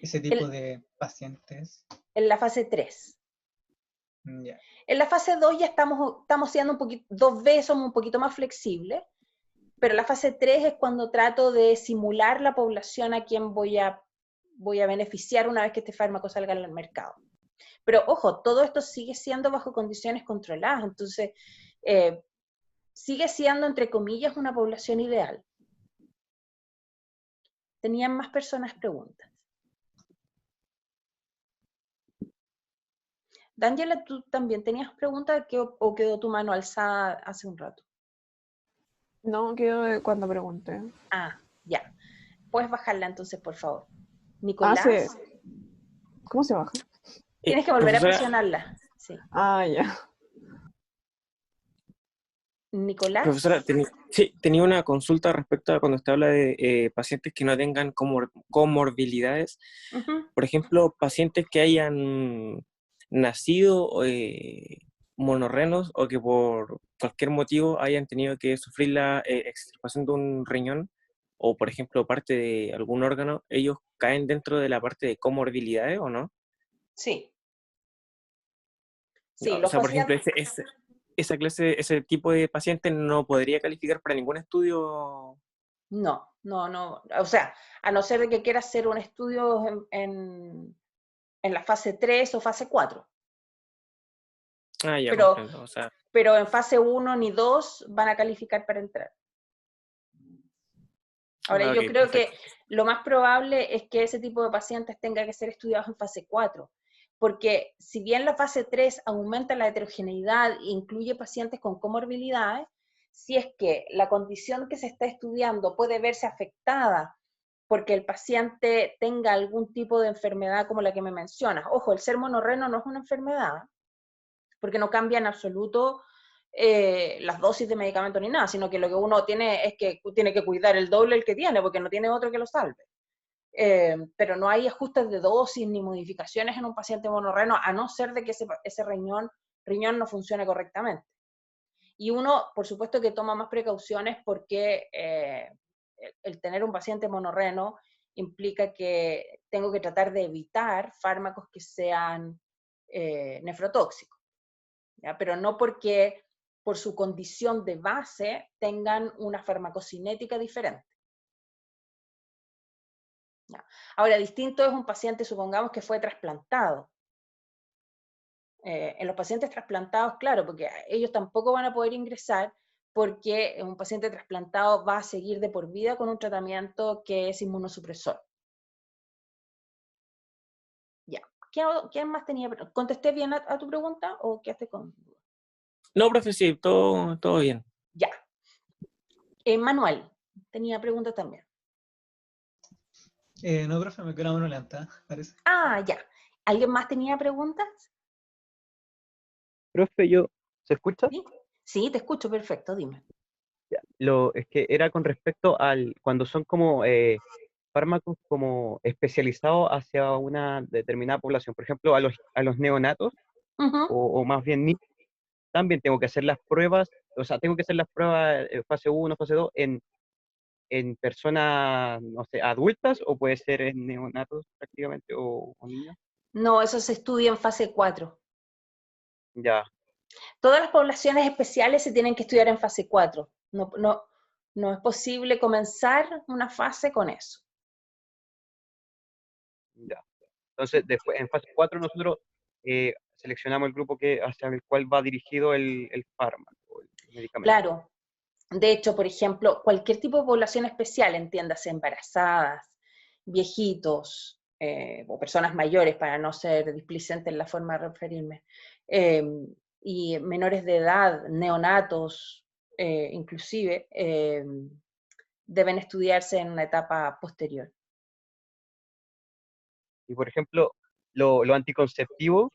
ese En, tipo de pacientes? en la fase 3. Ya. En la fase 2 ya estamos siendo un poquito, 2B somos un poquito más flexibles, pero la fase 3 es cuando trato de simular la población a quien voy a beneficiar una vez que este fármaco salga al mercado. Pero ojo, todo esto sigue siendo bajo condiciones controladas, entonces sigue siendo, entre comillas, una población ideal. Tenían más personas preguntas. Daniela, ¿tú también tenías preguntas o quedó tu mano alzada hace un rato? No, quedó de cuando pregunté. Ah, ya. Puedes bajarla entonces, por favor. Ah, Nicolás, ¿cómo se baja? tienes que volver a Profesora, presionarla. Sí. Ah, ya. Nicolás. profesora, sí, tenía una consulta respecto a cuando usted habla de pacientes que no tengan comorbilidades. Ujú. Por ejemplo, pacientes que hayan nacido monorrenos o que por cualquier motivo hayan tenido que sufrir la extirpación de un riñón o, por ejemplo, parte de algún órgano, ¿ellos caen dentro de la parte de comorbilidades o no? Sí, sí, No, o los sea, por ejemplo, pacientes, esa clase, ese tipo de paciente no podría calificar para ningún estudio. no, no, no. O sea, a no ser de que quiera hacer un estudio en la fase 3 o fase 4. Ah, ya Pero, comprendo. O sea, pero en fase 1 ni 2 van a calificar para entrar. Ahora, ah, yo ok, creo que perfecto. lo más probable es que ese tipo de pacientes tenga que ser estudiados en fase 4, porque si bien la fase 3 aumenta la heterogeneidad e incluye pacientes con comorbilidades, si es que la condición que se está estudiando puede verse afectada porque el paciente tenga algún tipo de enfermedad como la que me mencionas. Ojo, el ser monorreno no es una enfermedad, porque no cambia en absoluto las dosis de medicamento ni nada, sino que lo que uno tiene es que tiene que cuidar el doble el que tiene, porque no tiene otro que lo salve. Pero no hay ajustes de dosis ni modificaciones en un paciente monorreno, a no ser de que ese riñón no funcione correctamente. Y uno, por supuesto, que toma más precauciones porque el tener un paciente monorreno implica que tengo que tratar de evitar fármacos que sean nefrotóxicos, ¿ya? Pero no porque por su condición de base tengan una farmacocinética diferente. ¿Ya? Ahora, distinto es un paciente, supongamos que fue trasplantado. En los pacientes trasplantados, claro, porque ellos tampoco van a poder ingresar porque un paciente trasplantado va a seguir de por vida con un tratamiento que es inmunosupresor. Ya. ¿Quién más tenía? ¿Contesté bien a tu pregunta o quedaste con duda? No, profe, sí, todo bien. Ya. Manuel, tenía preguntas también. No, profe, me quedó la mano lenta, parece. Ah, ya. ¿Alguien más tenía preguntas? Profe, ¿se escucha? Sí, sí, te escucho perfecto, dime. Ya. Es que era con respecto al, cuando son como fármacos como especializados hacia una determinada población, por ejemplo, a los neonatos, Ujú. o más bien niños, también tengo que hacer las pruebas, o sea, tengo que hacer las pruebas fase 1, fase 2 en personas, no sé, adultas, o puede ser en neonatos prácticamente, o niños. No, eso se estudia en fase 4. Ya, Todas las poblaciones especiales se tienen que estudiar en fase 4. No, no, no es posible comenzar una fase con eso. ya. Entonces, después, en fase 4 nosotros seleccionamos el grupo hacia el cual va dirigido el fármaco, el medicamento. Claro. De hecho, por ejemplo, cualquier tipo de población especial, entiéndase embarazadas, viejitos o personas mayores, para no ser displicente en la forma de referirme, eh, y menores de edad, neonatos, inclusive, deben estudiarse en una etapa posterior. Y por ejemplo, lo anticonceptivo,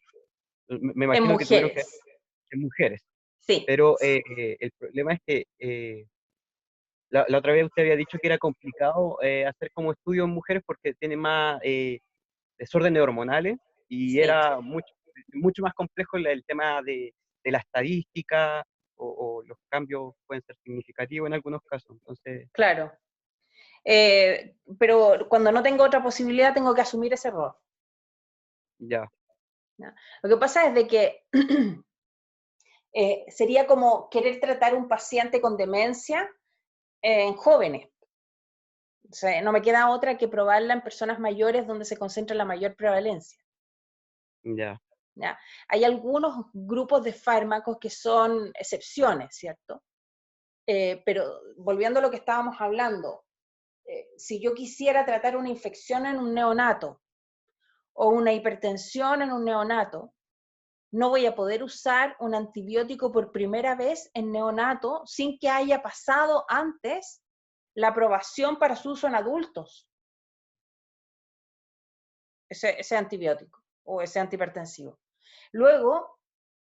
me En imagino que tuvieron que mujeres, en mujeres, sí. pero el problema es que la otra vez usted había dicho que era complicado hacer como estudio en mujeres porque tiene más desórdenes hormonales y Sí, era mucho más complejo el tema de la estadística o los cambios pueden ser significativos en algunos casos. Entonces, claro. Pero cuando no tengo otra posibilidad, tengo que asumir ese error. ya, ¿Ya? Lo que pasa es de que sería como querer tratar un paciente con demencia en jóvenes. O sea, no me queda otra que probarla en personas mayores donde se concentra la mayor prevalencia. ya, ¿Ya? Hay algunos grupos de fármacos que son excepciones, ¿cierto? Pero volviendo a lo que estábamos hablando, si yo quisiera tratar una infección en un neonato o una hipertensión en un neonato, no voy a poder usar un antibiótico por primera vez en neonato sin que haya pasado antes la aprobación para su uso en adultos, ese antibiótico o ese antihipertensivo. Luego,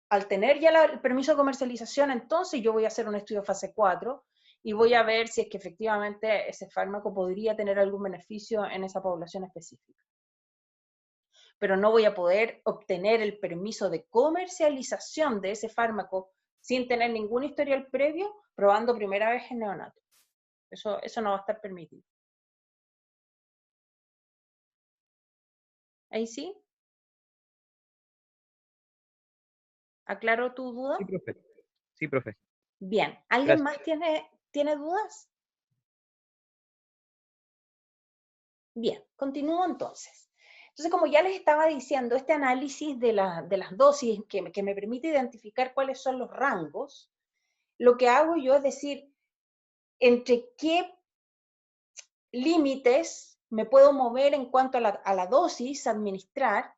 al tener ya el permiso de comercialización, entonces yo voy a hacer un estudio fase 4 y voy a ver si es que efectivamente ese fármaco podría tener algún beneficio en esa población específica. Pero no voy a poder obtener el permiso de comercialización de ese fármaco sin tener ningún historial previo, probando primera vez en neonato. Eso no va a estar permitido. ¿Ahí sí? ¿Aclaro tu duda? sí, profe. Sí, profe. Bien. ¿Alguien Gracias. más tiene dudas? Bien, continúo entonces. Entonces, como ya les estaba diciendo, este análisis de las dosis que me permite identificar cuáles son los rangos, lo que hago yo es decir, entre qué límites me puedo mover en cuanto a la dosis a administrar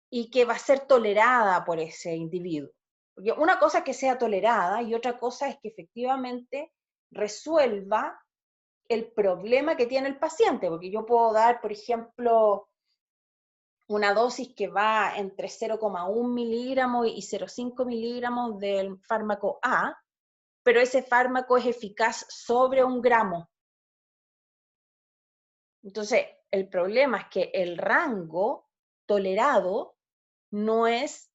y que va a ser tolerada por ese individuo. Porque una cosa es que sea tolerada y otra cosa es que efectivamente resuelva el problema que tiene el paciente, porque yo puedo dar, por ejemplo, una dosis que va entre 0,1 miligramos y 0,5 miligramos del fármaco A, pero ese fármaco es eficaz sobre 1 gramo. Entonces, el problema es que el rango tolerado no está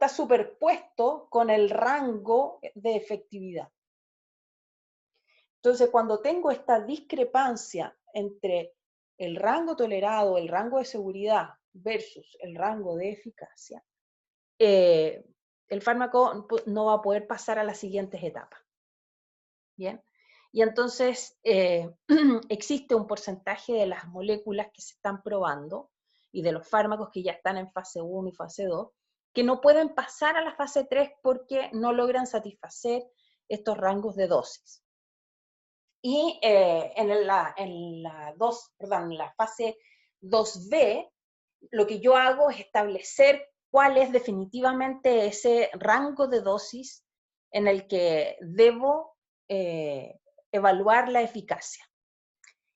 superpuesto con el rango de efectividad. Entonces, cuando tengo esta discrepancia entre el rango tolerado, el rango de seguridad versus el rango de eficacia, el fármaco no va a poder pasar a las siguientes etapas. ¿Bien? Y entonces existe un porcentaje de las moléculas que se están probando y de los fármacos que ya están en fase 1 y fase 2, que no pueden pasar a la fase 3 porque no logran satisfacer estos rangos de dosis. Y en la fase 2B, lo que yo hago es establecer cuál es definitivamente ese rango de dosis en el que debo evaluar la eficacia.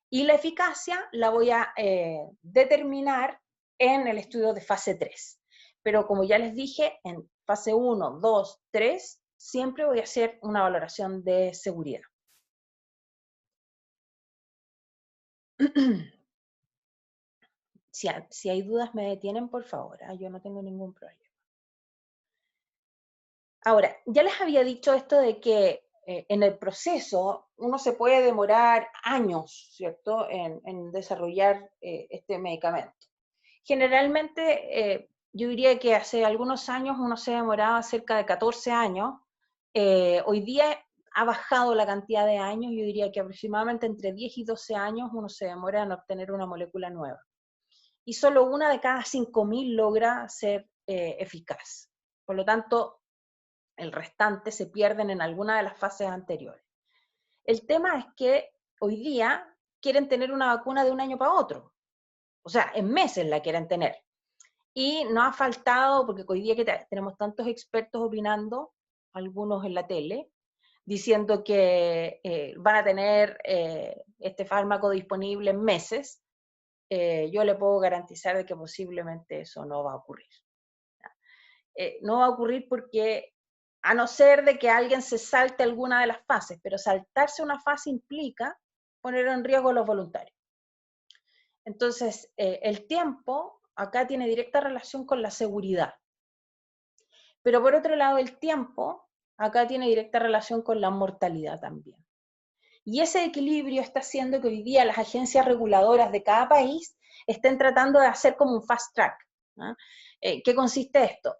Y la eficacia la voy a determinar en el estudio de fase 3. Pero como ya les dije, en fase 1, 2, 3, siempre voy a hacer una valoración de seguridad. Si hay dudas me detienen, por favor. Yo no tengo ningún problema. Ahora, ya les había dicho esto de que en el proceso uno se puede demorar años, ¿cierto?, en desarrollar este medicamento. Generalmente, yo diría que hace algunos años uno se demoraba cerca de 14 años. Hoy día ha bajado la cantidad de años, yo diría que aproximadamente entre 10 y 12 años uno se demora en obtener una molécula nueva. Y solo una de cada 5.000 logra ser eficaz. Por lo tanto, el restante se pierden en alguna de las fases anteriores. El tema es que hoy día quieren tener una vacuna de un año para otro. O sea, en meses la quieren tener. Y no ha faltado, porque hoy día que tenemos tantos expertos opinando, algunos en la tele, diciendo que van a tener este fármaco disponible en meses. yo le puedo garantizar de que posiblemente eso no va a ocurrir. No va a ocurrir porque, a no ser de que alguien se salte alguna de las fases, pero saltarse una fase implica poner en riesgo a los voluntarios. Entonces, el tiempo acá tiene directa relación con la seguridad. Pero por otro lado, el tiempo acá tiene directa relación con la mortalidad también. Y ese equilibrio está haciendo que hoy día las agencias reguladoras de cada país estén tratando de hacer como un fast track, ¿no? ¿Qué consiste esto?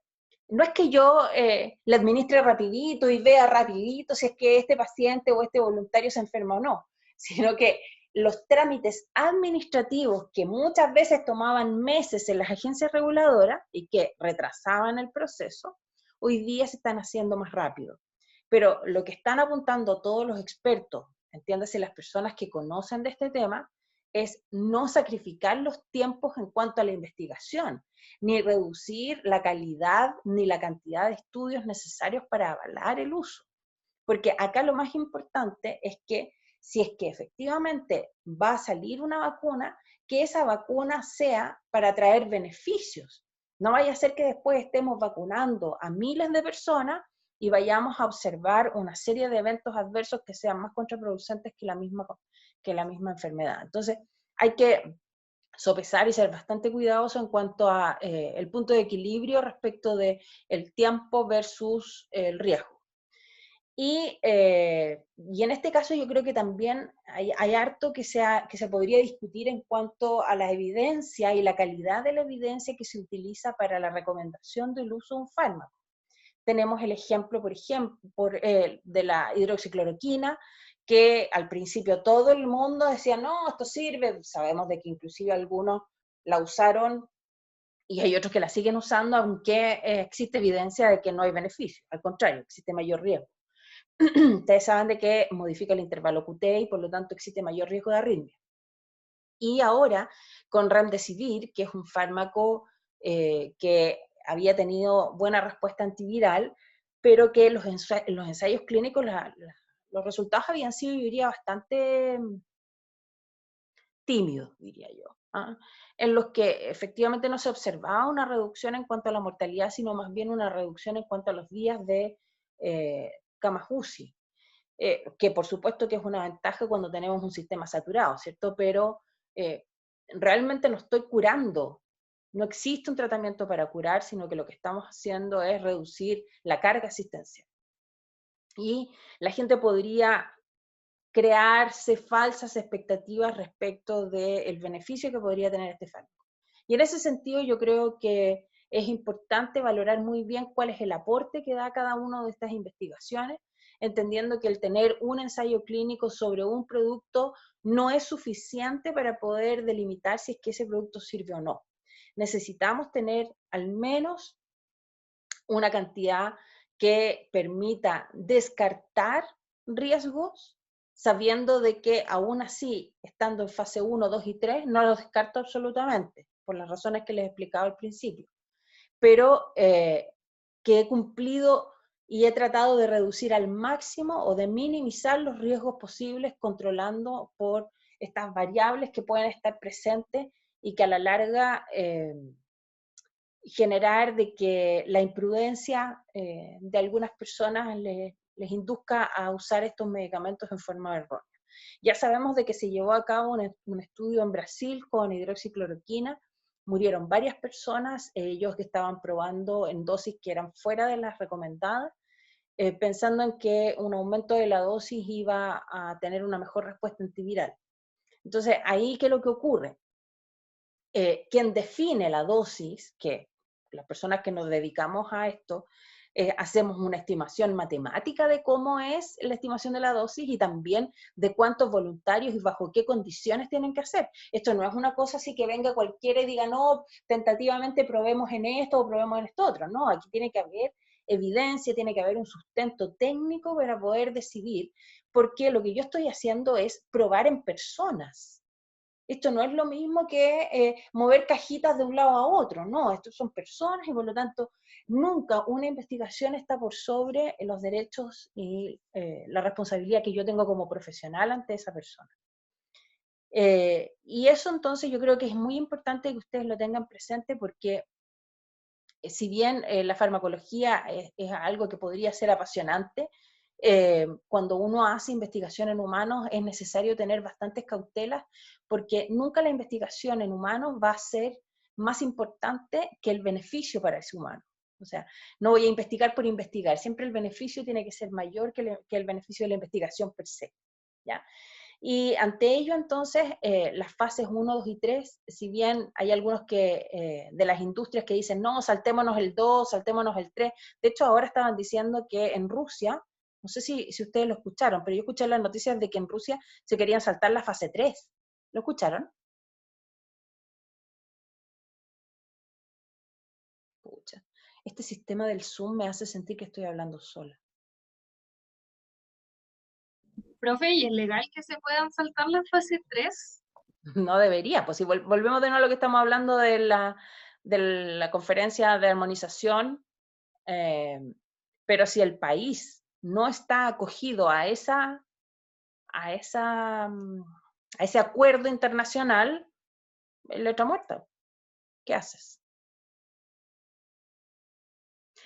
No es que yo le administre rapidito y vea rapidito si es que este paciente o este voluntario se enferma o no, sino que los trámites administrativos que muchas veces tomaban meses en las agencias reguladoras y que retrasaban el proceso, hoy día se están haciendo más rápido. Pero lo que están apuntando todos los expertos, entiéndase las personas que conocen de este tema, es no sacrificar los tiempos en cuanto a la investigación, ni reducir la calidad ni la cantidad de estudios necesarios para avalar el uso. Porque acá lo más importante es que si es que efectivamente va a salir una vacuna, que esa vacuna sea para traer beneficios. No vaya a ser que después estemos vacunando a miles de personas y vayamos a observar una serie de eventos adversos que sean más contraproducentes que la misma enfermedad. Entonces, hay que sopesar y ser bastante cuidadoso en cuanto a el punto de equilibrio respecto de el tiempo versus el riesgo. Y en este caso yo creo que también hay harto que se podría discutir en cuanto a la evidencia y la calidad de la evidencia que se utiliza para la recomendación del uso de un fármaco. Tenemos el ejemplo, por ejemplo, de la hidroxicloroquina, que al principio todo el mundo decía, no, esto sirve, sabemos de que inclusive algunos la usaron y hay otros que la siguen usando, aunque existe evidencia de que no hay beneficio, al contrario, existe mayor riesgo. Ustedes saben de que modifica el intervalo QT y por lo tanto existe mayor riesgo de arritmia. Y ahora, con Remdesivir, que es un fármaco que había tenido buena respuesta antiviral, pero que en los ensayos clínicos los resultados habían sido, yo diría, bastante tímidos, diría yo, ¿ah? En los que efectivamente no se observaba una reducción en cuanto a la mortalidad, sino más bien una reducción en cuanto a los días de camas UCI, que por supuesto que es una ventaja cuando tenemos un sistema saturado, ¿cierto? Pero realmente no estoy curando. No existe un tratamiento para curar, sino que lo que estamos haciendo es reducir la carga asistencial. Y la gente podría crearse falsas expectativas respecto del beneficio que podría tener este fármaco. Y en ese sentido yo creo que es importante valorar muy bien cuál es el aporte que da cada una de estas investigaciones, entendiendo que el tener un ensayo clínico sobre un producto no es suficiente para poder delimitar si es que ese producto sirve o no. Necesitamos tener al menos una cantidad que permita descartar riesgos, sabiendo de que aún así, estando en fase 1, 2 y 3, no los descarto absolutamente, por las razones que les explicaba al principio. Pero que he cumplido y he tratado de reducir al máximo o de minimizar los riesgos posibles, controlando por estas variables que pueden estar presentes y que a la larga generar de que la imprudencia de algunas personas les induzca a usar estos medicamentos en forma errónea. Ya sabemos de que se llevó a cabo un estudio en Brasil con hidroxicloroquina, murieron varias personas, ellos que estaban probando en dosis que eran fuera de las recomendadas, pensando en que un aumento de la dosis iba a tener una mejor respuesta antiviral. Entonces, ahí, ¿qué es lo que ocurre? Quien define la dosis, que las personas que nos dedicamos a esto, hacemos una estimación matemática de cómo es la estimación de la dosis y también de cuántos voluntarios y bajo qué condiciones tienen que hacer. Esto no es una cosa así que venga cualquiera y diga, no, tentativamente probemos en esto o probemos en esto otro. No, aquí tiene que haber evidencia, tiene que haber un sustento técnico para poder decidir, porque lo que yo estoy haciendo es probar en personas. Esto no es lo mismo que mover cajitas de un lado a otro, no, estos son personas y por lo tanto nunca una investigación está por sobre los derechos y la responsabilidad que yo tengo como profesional ante esa persona. Y eso entonces yo creo que es muy importante que ustedes lo tengan presente porque si bien la farmacología es algo que podría ser apasionante, cuando uno hace investigación en humanos es necesario tener bastantes cautelas porque nunca la investigación en humanos va a ser más importante que el beneficio para ese humano. O sea, no voy a investigar por investigar, siempre el beneficio tiene que ser mayor que el beneficio de la investigación per se, ¿ya? Y ante ello, entonces, las fases 1, 2 y 3, si bien hay algunos de las industrias que dicen, no, saltémonos el 2, saltémonos el 3, de hecho ahora estaban diciendo que en Rusia, no sé si ustedes lo escucharon, pero yo escuché las noticias de que en Rusia se querían saltar la fase 3. ¿Lo escucharon? Pucha, este sistema del Zoom me hace sentir que estoy hablando sola. Profe, ¿y es legal que se puedan saltar la fase 3? No debería, pues si volvemos de nuevo a lo que estamos hablando de la conferencia de armonización, pero si el país no está acogido a ese acuerdo internacional, letra muerta. ¿Qué haces?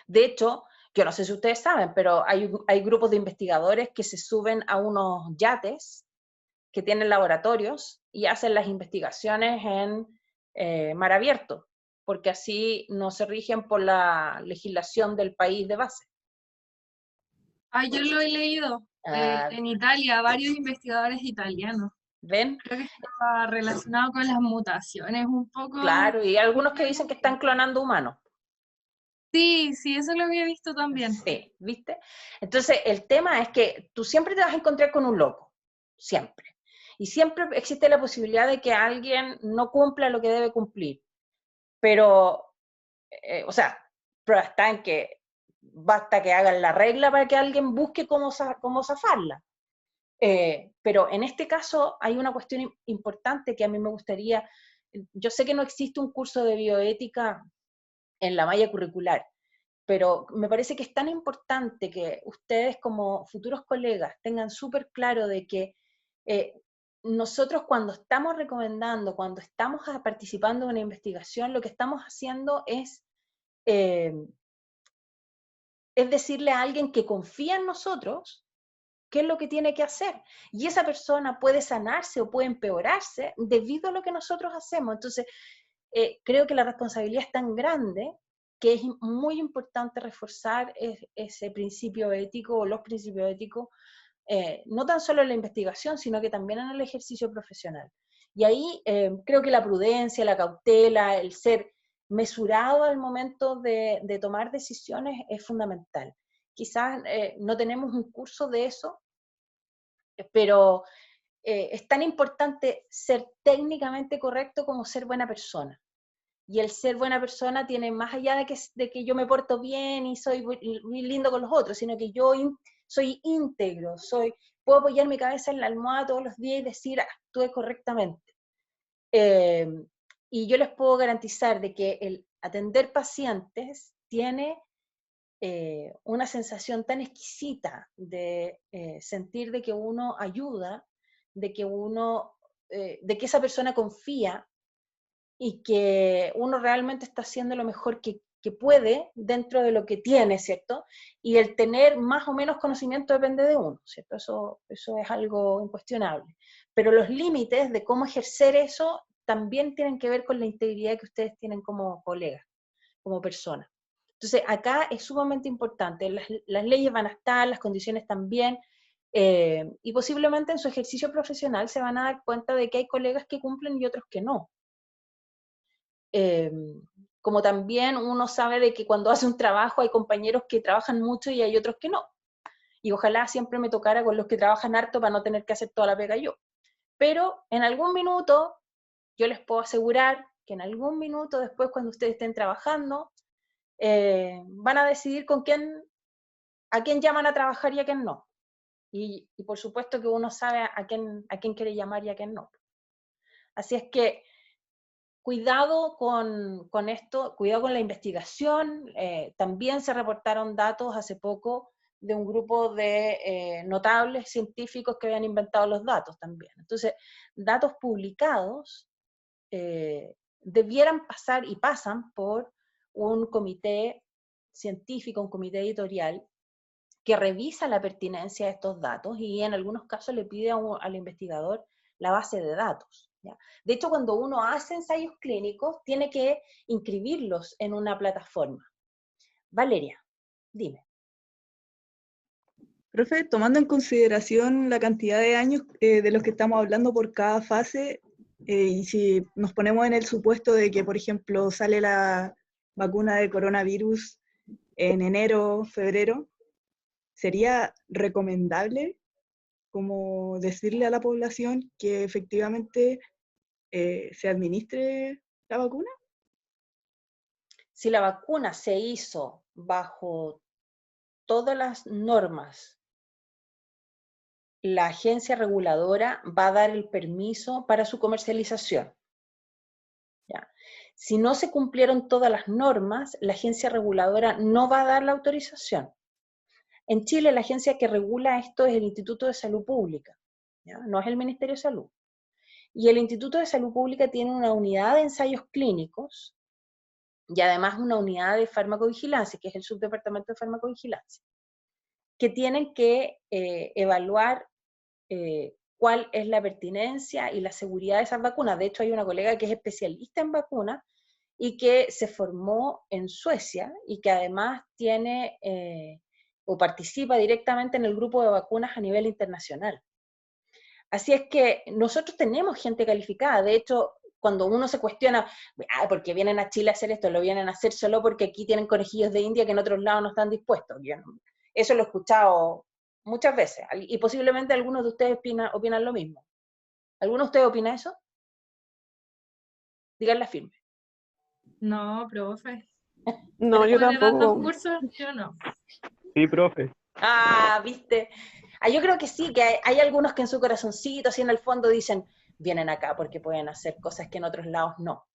De hecho, yo no sé si ustedes saben, pero hay grupos de investigadores que se suben a unos yates que tienen laboratorios y hacen las investigaciones en mar abierto, porque así no se rigen por la legislación del país de base. Ah, yo lo he leído en Italia, varios investigadores italianos. ¿Ven? Creo que estaba relacionado con las mutaciones un poco. Claro, y algunos que dicen que están clonando humanos. Sí, eso lo había visto también. Sí, ¿viste? Entonces, el tema es que tú siempre te vas a encontrar con un loco, siempre. Y siempre existe la posibilidad de que alguien no cumpla lo que debe cumplir. Pero, o sea, prueba está en que basta que hagan la regla para que alguien busque cómo zafarla. Pero en este caso hay una cuestión importante que a mí me gustaría, yo sé que no existe un curso de bioética en la malla curricular, pero me parece que es tan importante que ustedes como futuros colegas tengan súper claro de que nosotros cuando estamos recomendando, cuando estamos participando en una investigación, lo que estamos haciendo es decirle a alguien que confía en nosotros qué es lo que tiene que hacer. Y esa persona puede sanarse o puede empeorarse debido a lo que nosotros hacemos. Entonces, creo que la responsabilidad es tan grande que es muy importante reforzar ese principio ético o los principios éticos, no tan solo en la investigación, sino que también en el ejercicio profesional. Y ahí creo que la prudencia, la cautela, el ser mesurado al momento de tomar decisiones es fundamental. Quizás no tenemos un curso de eso, pero es tan importante ser técnicamente correcto como ser buena persona. Y el ser buena persona tiene más allá de que yo me porto bien y soy muy lindo con los otros, sino que yo soy íntegro, puedo apoyar mi cabeza en la almohada todos los días y decir, actué correctamente. Y yo les puedo garantizar de que el atender pacientes tiene una sensación tan exquisita de sentir de que uno ayuda, de que esa persona confía y que uno realmente está haciendo lo mejor que puede dentro de lo que tiene, ¿cierto? Y el tener más o menos conocimiento depende de uno, ¿cierto? Eso es algo incuestionable. Pero los límites de cómo ejercer eso también tienen que ver con la integridad que ustedes tienen como colegas, como personas. Entonces, acá es sumamente importante, las leyes van a estar, las condiciones también, y posiblemente en su ejercicio profesional se van a dar cuenta de que hay colegas que cumplen y otros que no. Como también uno sabe de que cuando hace un trabajo hay compañeros que trabajan mucho y hay otros que no. Y ojalá siempre me tocara con los que trabajan harto para no tener que hacer toda la pega yo. Pero en algún minuto, yo les puedo asegurar que en algún minuto después cuando ustedes estén trabajando, van a decidir a quién llaman a trabajar y a quién no. Y por supuesto que uno sabe a quién quiere llamar y a quién no. Así es que cuidado con esto, cuidado con la investigación. También se reportaron datos hace poco de un grupo de notables científicos que habían inventado los datos también. Entonces, datos publicados debieran pasar y pasan por un comité científico, un comité editorial, que revisa la pertinencia de estos datos y en algunos casos le pide al investigador la base de datos, ¿ya? De hecho, cuando uno hace ensayos clínicos, tiene que inscribirlos en una plataforma. Valeria, dime. Profe, tomando en consideración la cantidad de años de los que estamos hablando por cada fase, y si nos ponemos en el supuesto de que, por ejemplo, sale la vacuna de coronavirus en enero, febrero, ¿sería recomendable como decirle a la población que efectivamente se administre la vacuna? Si la vacuna se hizo bajo todas las normas, la agencia reguladora va a dar el permiso para su comercialización, ¿ya? Si no se cumplieron todas las normas, la agencia reguladora no va a dar la autorización. En Chile, la agencia que regula esto es el Instituto de Salud Pública, ¿ya? No es el Ministerio de Salud. Y el Instituto de Salud Pública tiene una unidad de ensayos clínicos y además una unidad de farmacovigilancia, que es el subdepartamento de farmacovigilancia, que tienen que evaluar cuál es la pertinencia y la seguridad de esas vacunas. De hecho, hay una colega que es especialista en vacunas y que se formó en Suecia y que además tiene o participa directamente en el grupo de vacunas a nivel internacional. Así es que nosotros tenemos gente calificada. De hecho, cuando uno se cuestiona, ¿por qué vienen a Chile a hacer esto? Lo vienen a hacer solo porque aquí tienen conejillos de India que en otros lados no están dispuestos. Eso lo he escuchado muchas veces, y posiblemente algunos de ustedes opinan lo mismo. ¿Alguno de ustedes opina eso? Díganla firme. No, profe. No, yo Después de tantos tampoco. cursos, yo no. Sí, profe. Ah, ¿viste? Yo creo que sí, que hay algunos que en su corazoncito, así en el fondo dicen, vienen acá porque pueden hacer cosas que en otros lados no.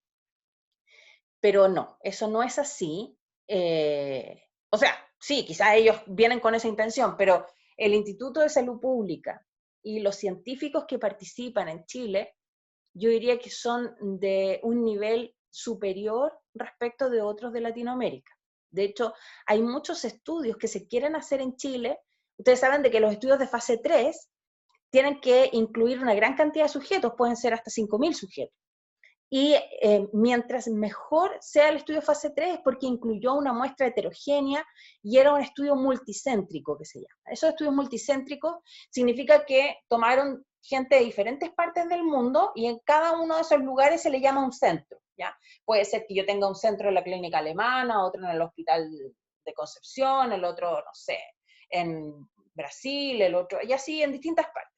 Pero no, eso no es así. O sea, sí, quizás ellos vienen con esa intención, pero el Instituto de Salud Pública y los científicos que participan en Chile, yo diría que son de un nivel superior respecto de otros de Latinoamérica. De hecho, hay muchos estudios que se quieren hacer en Chile. Ustedes saben de que los estudios de fase 3 tienen que incluir una gran cantidad de sujetos, pueden ser hasta 5.000 sujetos. Y mientras mejor sea el estudio fase 3 es porque incluyó una muestra heterogénea y era un estudio multicéntrico, que se llama. Esos estudios multicéntricos significa que tomaron gente de diferentes partes del mundo y en cada uno de esos lugares se le llama un centro, ¿ya? Puede ser que yo tenga un centro en la clínica alemana, otro en el hospital de Concepción, el otro, no sé, en Brasil, el otro, y así en distintas partes.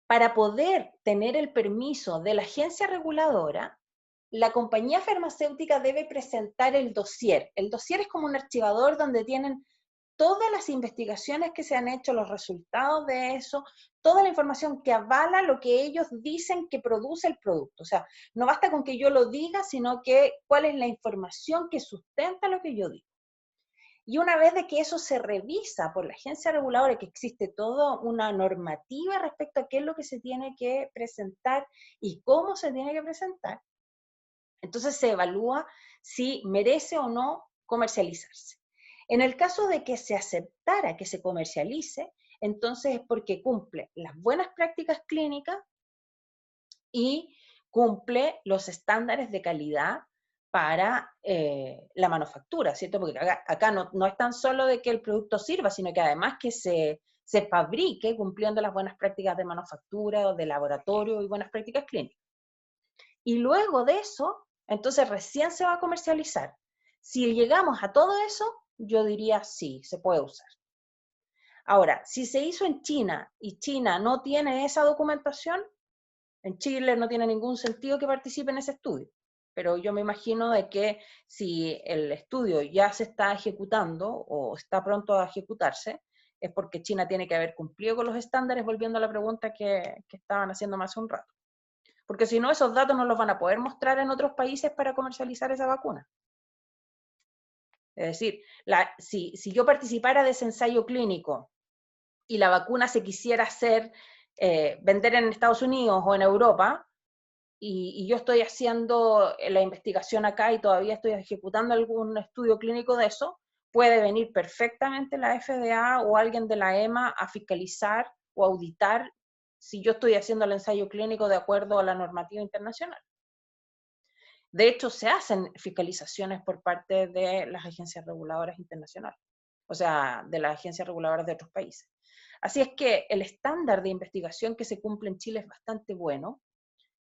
Para poder tener el permiso de la agencia reguladora, la compañía farmacéutica debe presentar el dossier. El dossier es como un archivador donde tienen todas las investigaciones que se han hecho, los resultados de eso, toda la información que avala lo que ellos dicen que produce el producto. O sea, no basta con que yo lo diga, sino que cuál es la información que sustenta lo que yo digo. Y una vez de que eso se revisa por la agencia reguladora, que existe toda una normativa respecto a qué es lo que se tiene que presentar y cómo se tiene que presentar, entonces se evalúa si merece o no comercializarse. En el caso de que se aceptara que se comercialice, entonces es porque cumple las buenas prácticas clínicas y cumple los estándares de calidad para la manufactura, ¿cierto? Porque acá no es tan solo de que el producto sirva, sino que además que se fabrique cumpliendo las buenas prácticas de manufactura, de laboratorio y buenas prácticas clínicas. Y luego de eso, entonces recién se va a comercializar. Si llegamos a todo eso, yo diría sí, se puede usar. Ahora, si se hizo en China y China no tiene esa documentación, en Chile no tiene ningún sentido que participe en ese estudio. Pero yo me imagino de que si el estudio ya se está ejecutando o está pronto a ejecutarse, es porque China tiene que haber cumplido con los estándares, volviendo a la pregunta que estaban haciendo más hace un rato. Porque si no, esos datos no los van a poder mostrar en otros países para comercializar esa vacuna. Es decir, si yo participara de ese ensayo clínico y la vacuna se quisiera hacer, vender en Estados Unidos o en Europa, y yo estoy haciendo la investigación acá y todavía estoy ejecutando algún estudio clínico de eso, puede venir perfectamente la FDA o alguien de la EMA a fiscalizar o auditar si yo estoy haciendo el ensayo clínico de acuerdo a la normativa internacional. De hecho, se hacen fiscalizaciones por parte de las agencias reguladoras internacionales, o sea, de las agencias reguladoras de otros países. Así es que el estándar de investigación que se cumple en Chile es bastante bueno.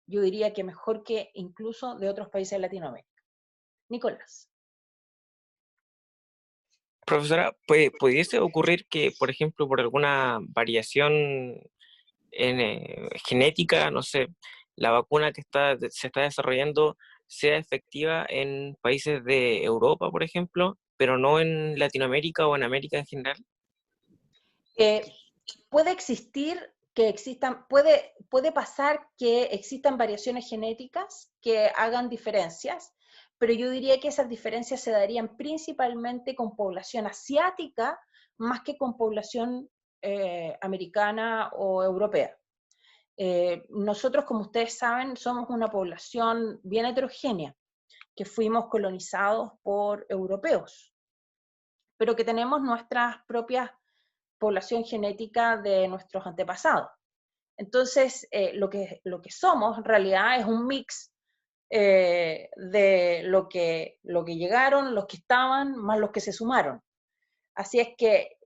Yo diría que mejor que incluso de otros países de Latinoamérica. Nicolás. Profesora, ¿pudiese ocurrir que, por ejemplo, por alguna variación genética, no sé, la vacuna que se está desarrollando sea efectiva en países de Europa, por ejemplo, pero no en Latinoamérica o en América en general? Puede existir que existan, puede pasar que existan variaciones genéticas que hagan diferencias, pero yo diría que esas diferencias se darían principalmente con población asiática más que con población americana o europea. Nosotros, como ustedes saben, somos una población bien heterogénea, que fuimos colonizados por europeos, pero que tenemos nuestras propias población genética de nuestros antepasados. Entonces, lo que somos en realidad es un mix de lo que llegaron, los que estaban, más los que se sumaron. Así es que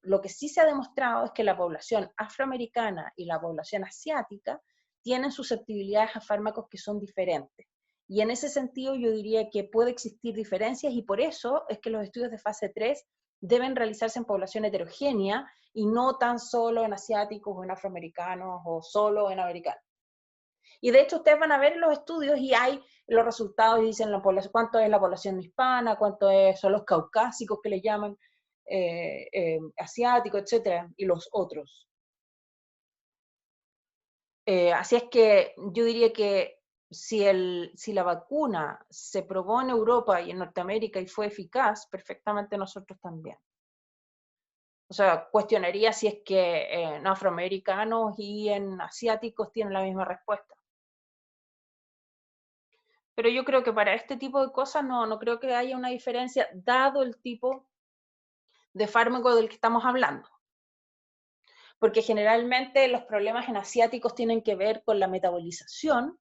lo que sí se ha demostrado es que la población afroamericana y la población asiática tienen susceptibilidades a fármacos que son diferentes. Y en ese sentido yo diría que puede existir diferencias y por eso es que los estudios de fase 3 deben realizarse en población heterogénea y no tan solo en asiáticos o en afroamericanos o solo en americanos. Y de hecho ustedes van a ver los estudios y hay los resultados y dicen cuánto es la población hispana, cuánto son los caucásicos que le llaman, asiáticos, etcétera, y los otros. Así es que yo diría que si la vacuna se probó en Europa y en Norteamérica y fue eficaz, perfectamente nosotros también. O sea, cuestionaría si es que en afroamericanos y en asiáticos tienen la misma respuesta. Pero yo creo que para este tipo de cosas no creo que haya una diferencia, dado el tipo de fármaco del que estamos hablando. Porque generalmente los problemas en asiáticos tienen que ver con la metabolización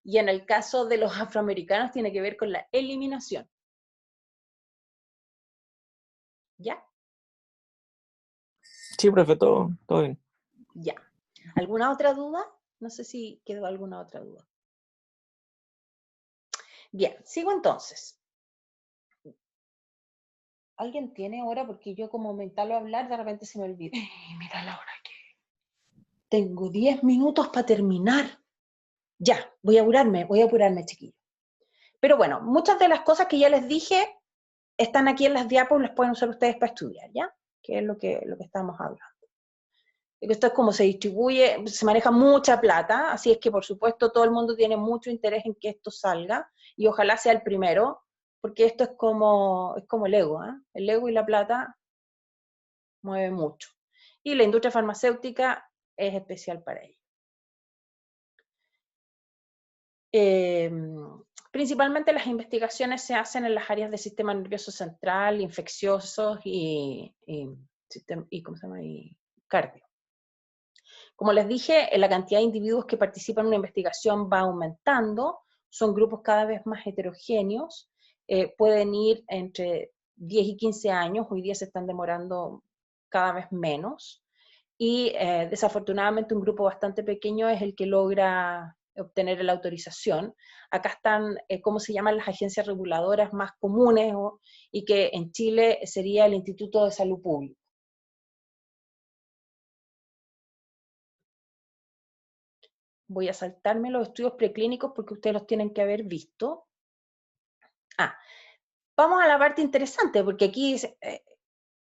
y en el caso de los afroamericanos tiene que ver con la eliminación. ¿Ya? Sí, profe, todo bien. Ya. ¿Alguna otra duda? No sé si quedó alguna otra duda. Bien, sigo entonces. ¿Alguien tiene hora? Porque yo como me instalo a hablar, de repente se me olvida. Mira la hora que... Tengo 10 minutos para terminar. Ya, voy a apurarme, chiquillos. Pero bueno, muchas de las cosas que ya les dije están aquí en las diapos, las pueden usar ustedes para estudiar, ¿ya? Que es lo que estamos hablando. Esto es como se distribuye, se maneja mucha plata, así es que por supuesto todo el mundo tiene mucho interés en que esto salga, y ojalá sea el primero, porque esto es como el ego, ¿eh? El ego y la plata mueve mucho. Y la industria farmacéutica es especial para ello. Principalmente las investigaciones se hacen en las áreas del sistema nervioso central, infecciosos y ¿cómo se llama? Y cardio. Como les dije, la cantidad de individuos que participan en una investigación va aumentando, son grupos cada vez más heterogéneos, pueden ir entre 10 y 15 años, hoy día se están demorando cada vez menos, y desafortunadamente un grupo bastante pequeño es el que logra obtener la autorización. Acá están, ¿cómo se llaman las agencias reguladoras más comunes? Y que en Chile sería el Instituto de Salud Pública. Voy a saltarme los estudios preclínicos porque ustedes los tienen que haber visto. Vamos a la parte interesante, porque aquí dice,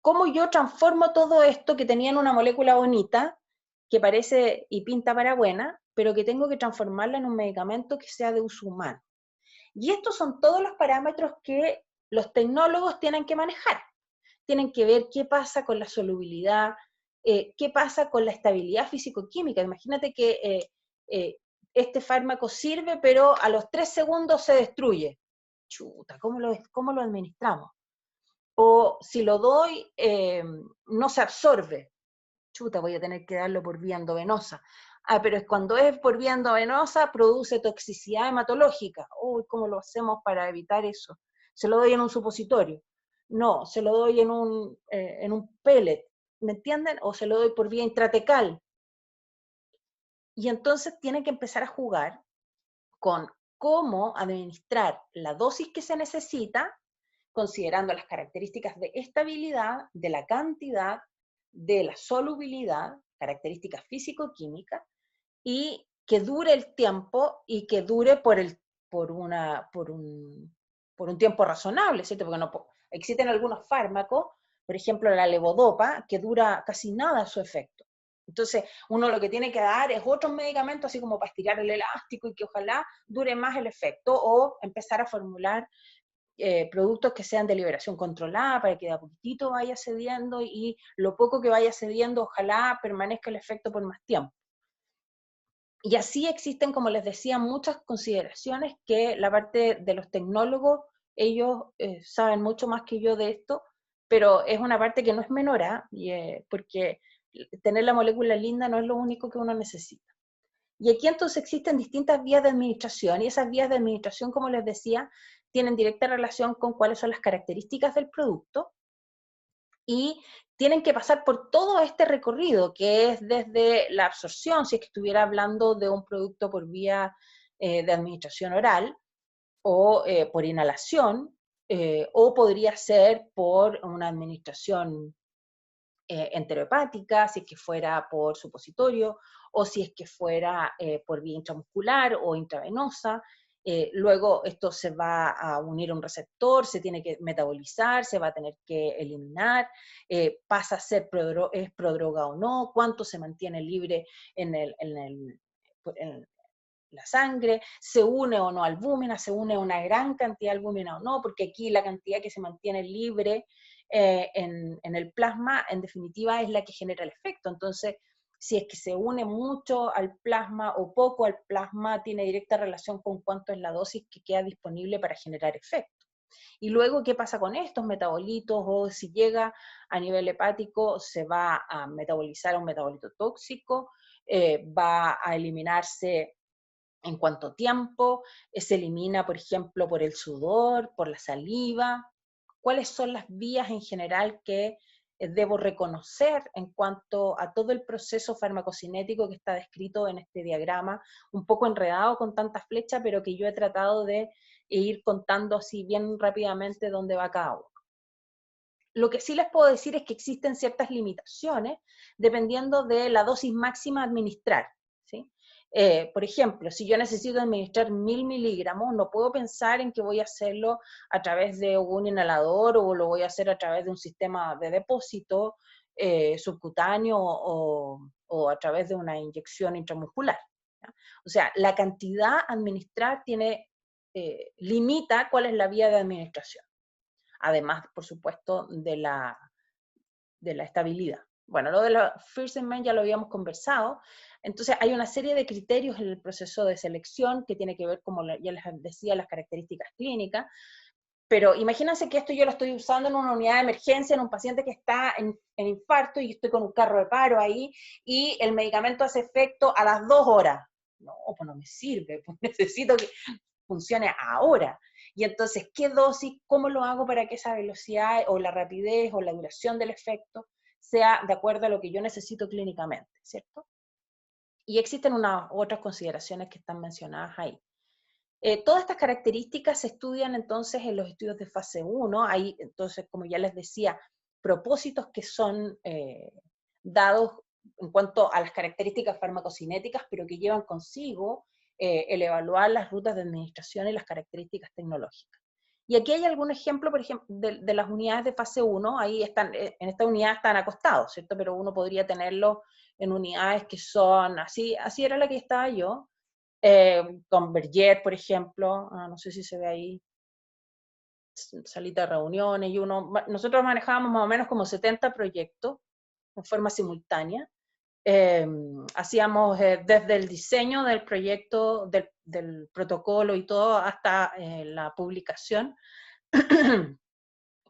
¿cómo yo transformo todo esto que tenía en una molécula bonita, que parece y pinta para buena, pero que tengo que transformarla en un medicamento que sea de uso humano? Y estos son todos los parámetros que los tecnólogos tienen que manejar. Tienen que ver qué pasa con la solubilidad, qué pasa con la estabilidad físico-química. Imagínate que este fármaco sirve, pero a los 3 segundos se destruye. Chuta, ¿cómo lo administramos? O si lo doy, no se absorbe. Chuta, voy a tener que darlo por vía endovenosa. Pero cuando es por vía endovenosa, produce toxicidad hematológica. Uy, ¿cómo lo hacemos para evitar eso? ¿Se lo doy en un supositorio? No, se lo doy en un pellet, ¿me entienden? O se lo doy por vía intratecal. Y entonces tienen que empezar a jugar con cómo administrar la dosis que se necesita, considerando las características de estabilidad, de la cantidad, de la solubilidad, características físico-químicas, y que dure el tiempo y que dure por un tiempo razonable, ¿cierto? Porque existen algunos fármacos, por ejemplo la levodopa, que dura casi nada su efecto. Entonces, uno lo que tiene que dar es otros medicamentos, así como para estirar el elástico y que ojalá dure más el efecto, o empezar a formular productos que sean de liberación controlada para que de a poquitito vaya cediendo y lo poco que vaya cediendo ojalá permanezca el efecto por más tiempo. Y así existen, como les decía, muchas consideraciones que la parte de los tecnólogos, ellos saben mucho más que yo de esto, pero es una parte que no es menor, porque tener la molécula linda no es lo único que uno necesita. Y aquí entonces existen distintas vías de administración, y esas vías de administración, como les decía, tienen directa relación con cuáles son las características del producto, y tienen que pasar por todo este recorrido, que es desde la absorción, si es que estuviera hablando de un producto por vía de administración oral, o por inhalación, o podría ser por una administración enterohepática, si es que fuera por supositorio, o si es que fuera por vía intramuscular o intravenosa. Luego esto se va a unir a un receptor, se tiene que metabolizar, se va a tener que eliminar, pasa a ser es prodroga o no, cuánto se mantiene libre en la sangre, se une o no albúmina, se une una gran cantidad de albúmina o no, porque aquí la cantidad que se mantiene libre en el plasma, en definitiva, es la que genera el efecto. Entonces, si es que se une mucho al plasma o poco al plasma, tiene directa relación con cuánto es la dosis que queda disponible para generar efecto. Y luego, ¿qué pasa con estos metabolitos? O si llega a nivel hepático, se va a metabolizar a un metabolito tóxico, va a eliminarse en cuánto tiempo, se elimina, por ejemplo, por el sudor, por la saliva. ¿Cuáles son las vías en general que debo reconocer en cuanto a todo el proceso farmacocinético que está descrito en este diagrama, un poco enredado con tantas flechas, pero que yo he tratado de ir contando así bien rápidamente dónde va cada uno? Lo que sí les puedo decir es que existen ciertas limitaciones dependiendo de la dosis máxima a administrar, ¿sí? Por ejemplo, si yo necesito administrar 1000 miligramos, no puedo pensar en que voy a hacerlo a través de un inhalador o lo voy a hacer a través de un sistema de depósito subcutáneo o a través de una inyección intramuscular, ¿ya? O sea, la cantidad a administrar limita cuál es la vía de administración. Además, por supuesto, de la estabilidad. Bueno, lo de los first in man ya lo habíamos conversado. Entonces, hay una serie de criterios en el proceso de selección que tiene que ver, como ya les decía, las características clínicas. Pero imagínense que esto yo lo estoy usando en una unidad de emergencia, en un paciente que está en infarto y estoy con un carro de paro ahí y el medicamento hace efecto a las 2 horas. No, pues no me sirve, pues necesito que funcione ahora. Y entonces, ¿qué dosis? ¿Cómo lo hago para que esa velocidad o la rapidez o la duración del efecto sea de acuerdo a lo que yo necesito clínicamente, ¿cierto? Y existen unas otras consideraciones que están mencionadas ahí. Todas estas características se estudian entonces en los estudios de fase 1. Hay entonces, como ya les decía, propósitos que son dados en cuanto a las características farmacocinéticas, pero que llevan consigo el evaluar las rutas de administración y las características tecnológicas. Y aquí hay algún ejemplo, por ejemplo, de las unidades de fase 1, ahí están, en esta unidad están acostados, ¿cierto? Pero uno podría tenerlo en unidades que son, así era la que estaba yo, con Berger, por ejemplo, no sé si se ve ahí, salita de reuniones, y nosotros manejábamos más o menos como 70 proyectos en forma simultánea. Hacíamos desde el diseño del proyecto, del protocolo y todo, hasta la publicación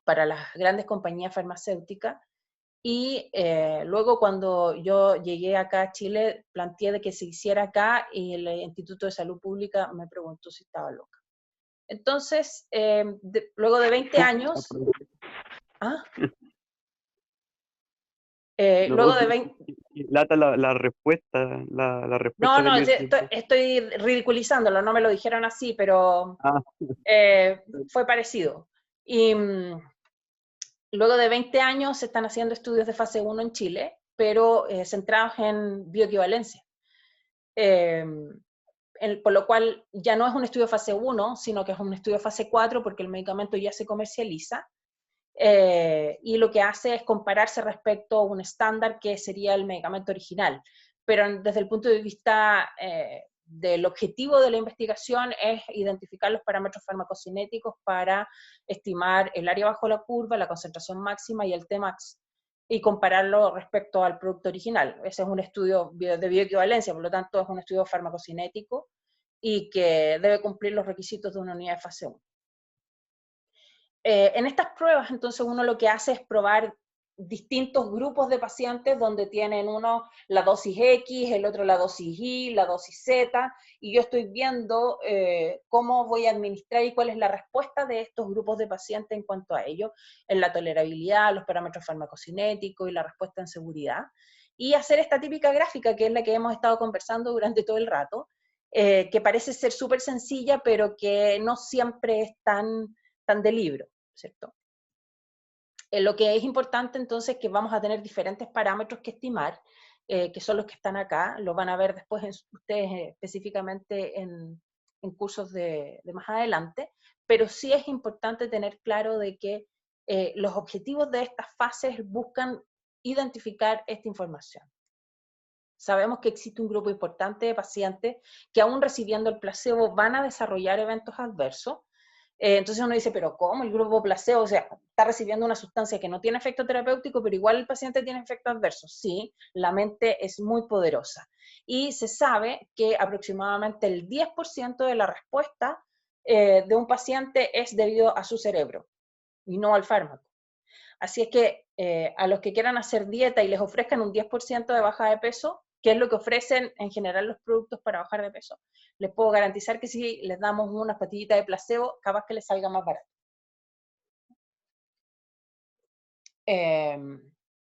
para las grandes compañías farmacéuticas. Y luego cuando yo llegué acá a Chile, planteé de que se hiciera acá, y el Instituto de Salud Pública me preguntó si estaba loca. Entonces, luego de 20 años... ¿Ah? Luego de 20... Lata la respuesta, la respuesta No, del... estoy ridiculizándolo, no me lo dijeron así, pero fue parecido. Y luego de 20 años se están haciendo estudios de fase 1 en Chile, pero centrados en bioequivalencia. Por lo cual ya no es un estudio fase 1, sino que es un estudio fase 4, porque el medicamento ya se comercializa. Y lo que hace es compararse respecto a un estándar que sería el medicamento original. Pero desde el punto de vista del objetivo de la investigación es identificar los parámetros farmacocinéticos para estimar el área bajo la curva, la concentración máxima y el Tmax, y compararlo respecto al producto original. Ese es un estudio de bioequivalencia, por lo tanto es un estudio farmacocinético y que debe cumplir los requisitos de una unidad de fase 1. En estas pruebas, entonces, uno lo que hace es probar distintos grupos de pacientes donde tienen uno la dosis X, el otro la dosis Y, la dosis Z, y yo estoy viendo cómo voy a administrar y cuál es la respuesta de estos grupos de pacientes en cuanto a ello, en la tolerabilidad, los parámetros farmacocinéticos y la respuesta en seguridad, y hacer esta típica gráfica que es la que hemos estado conversando durante todo el rato, que parece ser súper sencilla, pero que no siempre es tan de libro, ¿cierto? Lo que es importante entonces es que vamos a tener diferentes parámetros que estimar, que son los que están acá, lo van a ver después ustedes específicamente en cursos de más adelante, pero sí es importante tener claro de que los objetivos de estas fases buscan identificar esta información. Sabemos que existe un grupo importante de pacientes que aún recibiendo el placebo van a desarrollar eventos adversos. Entonces uno dice, pero ¿cómo? El grupo placebo, o sea, está recibiendo una sustancia que no tiene efecto terapéutico, pero igual el paciente tiene efectos adversos. Sí, la mente es muy poderosa. Y se sabe que aproximadamente el 10% de la respuesta de un paciente es debido a su cerebro y no al fármaco. Así es que a los que quieran hacer dieta y les ofrezcan un 10% de baja de peso, que es lo que ofrecen en general los productos para bajar de peso, les puedo garantizar que si les damos unas pastillitas de placebo, capaz que les salga más barato.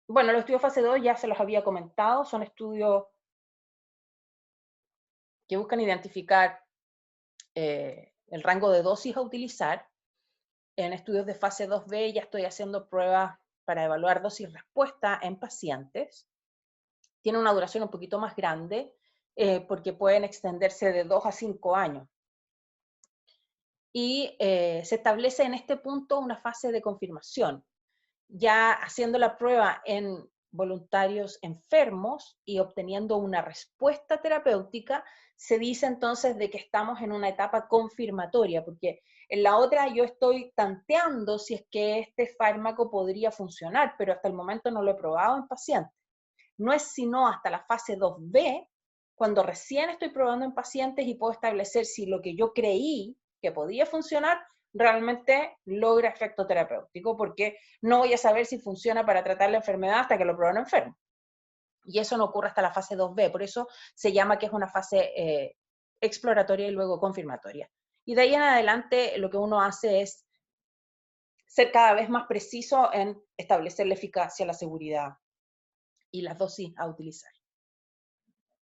Bueno, los estudios fase 2 ya se los había comentado, son estudios que buscan identificar el rango de dosis a utilizar. En estudios de fase 2B ya estoy haciendo pruebas para evaluar dosis-respuesta en pacientes. Tiene una duración un poquito más grande porque pueden extenderse de 2 a 5 años. Y se establece en este punto una fase de confirmación, ya haciendo la prueba en voluntarios enfermos y obteniendo una respuesta terapéutica, se dice entonces de que estamos en una etapa confirmatoria, porque en la otra yo estoy tanteando si es que este fármaco podría funcionar, pero hasta el momento no lo he probado en pacientes. No es sino hasta la fase 2B, cuando recién estoy probando en pacientes y puedo establecer si lo que yo creí que podía funcionar realmente logra efecto terapéutico, porque no voy a saber si funciona para tratar la enfermedad hasta que lo pruebo en enfermo. Y eso no ocurre hasta la fase 2B, por eso se llama que es una fase exploratoria y luego confirmatoria. Y de ahí en adelante lo que uno hace es ser cada vez más preciso en establecer la eficacia, la seguridad y las dosis a utilizar.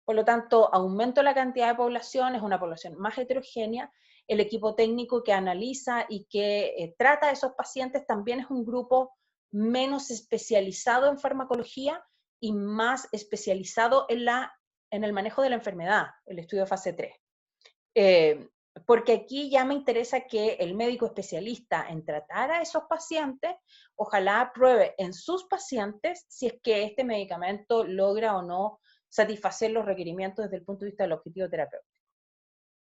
Por lo tanto, aumento la cantidad de población, es una población más heterogénea. El equipo técnico que analiza y que trata a esos pacientes también es un grupo menos especializado en farmacología y más especializado en el manejo de la enfermedad, el estudio de fase 3. Porque aquí ya me interesa que el médico especialista en tratar a esos pacientes, ojalá pruebe en sus pacientes si es que este medicamento logra o no satisfacer los requerimientos desde el punto de vista del objetivo terapéutico.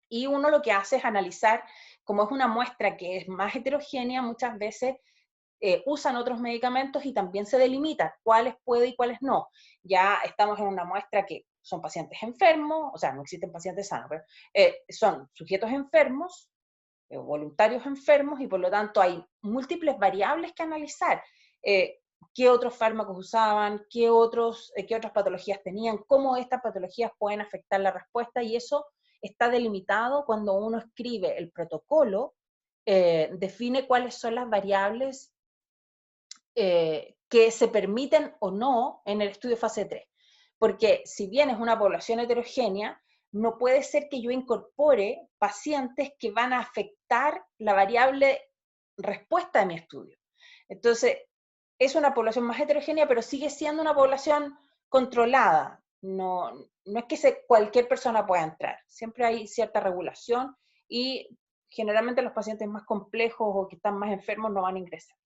Y uno lo que hace es analizar, como es una muestra que es más heterogénea, muchas veces usan otros medicamentos y también se delimita cuáles puede y cuáles no. Ya estamos en una muestra que son pacientes enfermos, o sea, no existen pacientes sanos, pero son sujetos enfermos, voluntarios enfermos, y por lo tanto hay múltiples variables que analizar. ¿Qué otros fármacos usaban? ¿Qué otras patologías tenían? ¿Cómo estas patologías pueden afectar la respuesta? Y eso está delimitado cuando uno escribe el protocolo, define cuáles son las variables que se permiten o no en el estudio fase 3. Porque si bien es una población heterogénea, no puede ser que yo incorpore pacientes que van a afectar la variable respuesta de mi estudio. Entonces, es una población más heterogénea, pero sigue siendo una población controlada. No, no es que cualquier persona pueda entrar. Siempre hay cierta regulación y generalmente los pacientes más complejos o que están más enfermos no van a ingresar.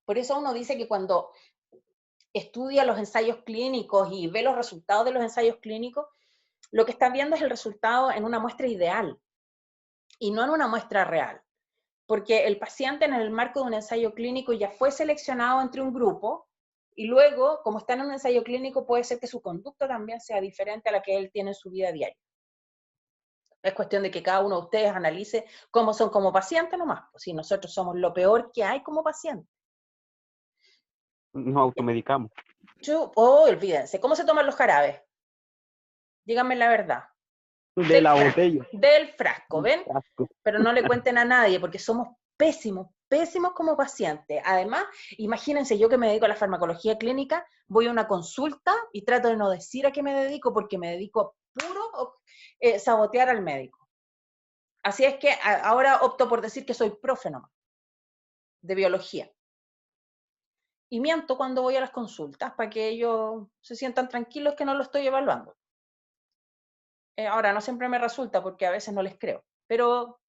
Por eso uno dice que cuando estudia los ensayos clínicos y ve los resultados de los ensayos clínicos, lo que está viendo es el resultado en una muestra ideal y no en una muestra real. Porque el paciente en el marco de un ensayo clínico ya fue seleccionado entre un grupo y luego, como está en un ensayo clínico, puede ser que su conducta también sea diferente a la que él tiene en su vida diaria. Es cuestión de que cada uno de ustedes analice cómo son como paciente nomás, pues si nosotros somos lo peor que hay como paciente. Nos automedicamos. Olvídense, ¿cómo se toman los jarabes? Díganme la verdad. De la botella. Del frasco, ¿ven? Frasco. Pero no le cuenten a nadie porque somos pésimos, pésimos como pacientes. Además, imagínense, yo que me dedico a la farmacología clínica, voy a una consulta y trato de no decir a qué me dedico porque me dedico puro sabotear al médico. Así es que ahora opto por decir que soy profe nomás, de biología. Y miento cuando voy a las consultas para que ellos se sientan tranquilos que no lo estoy evaluando. Ahora, no siempre me resulta porque a veces no les creo, pero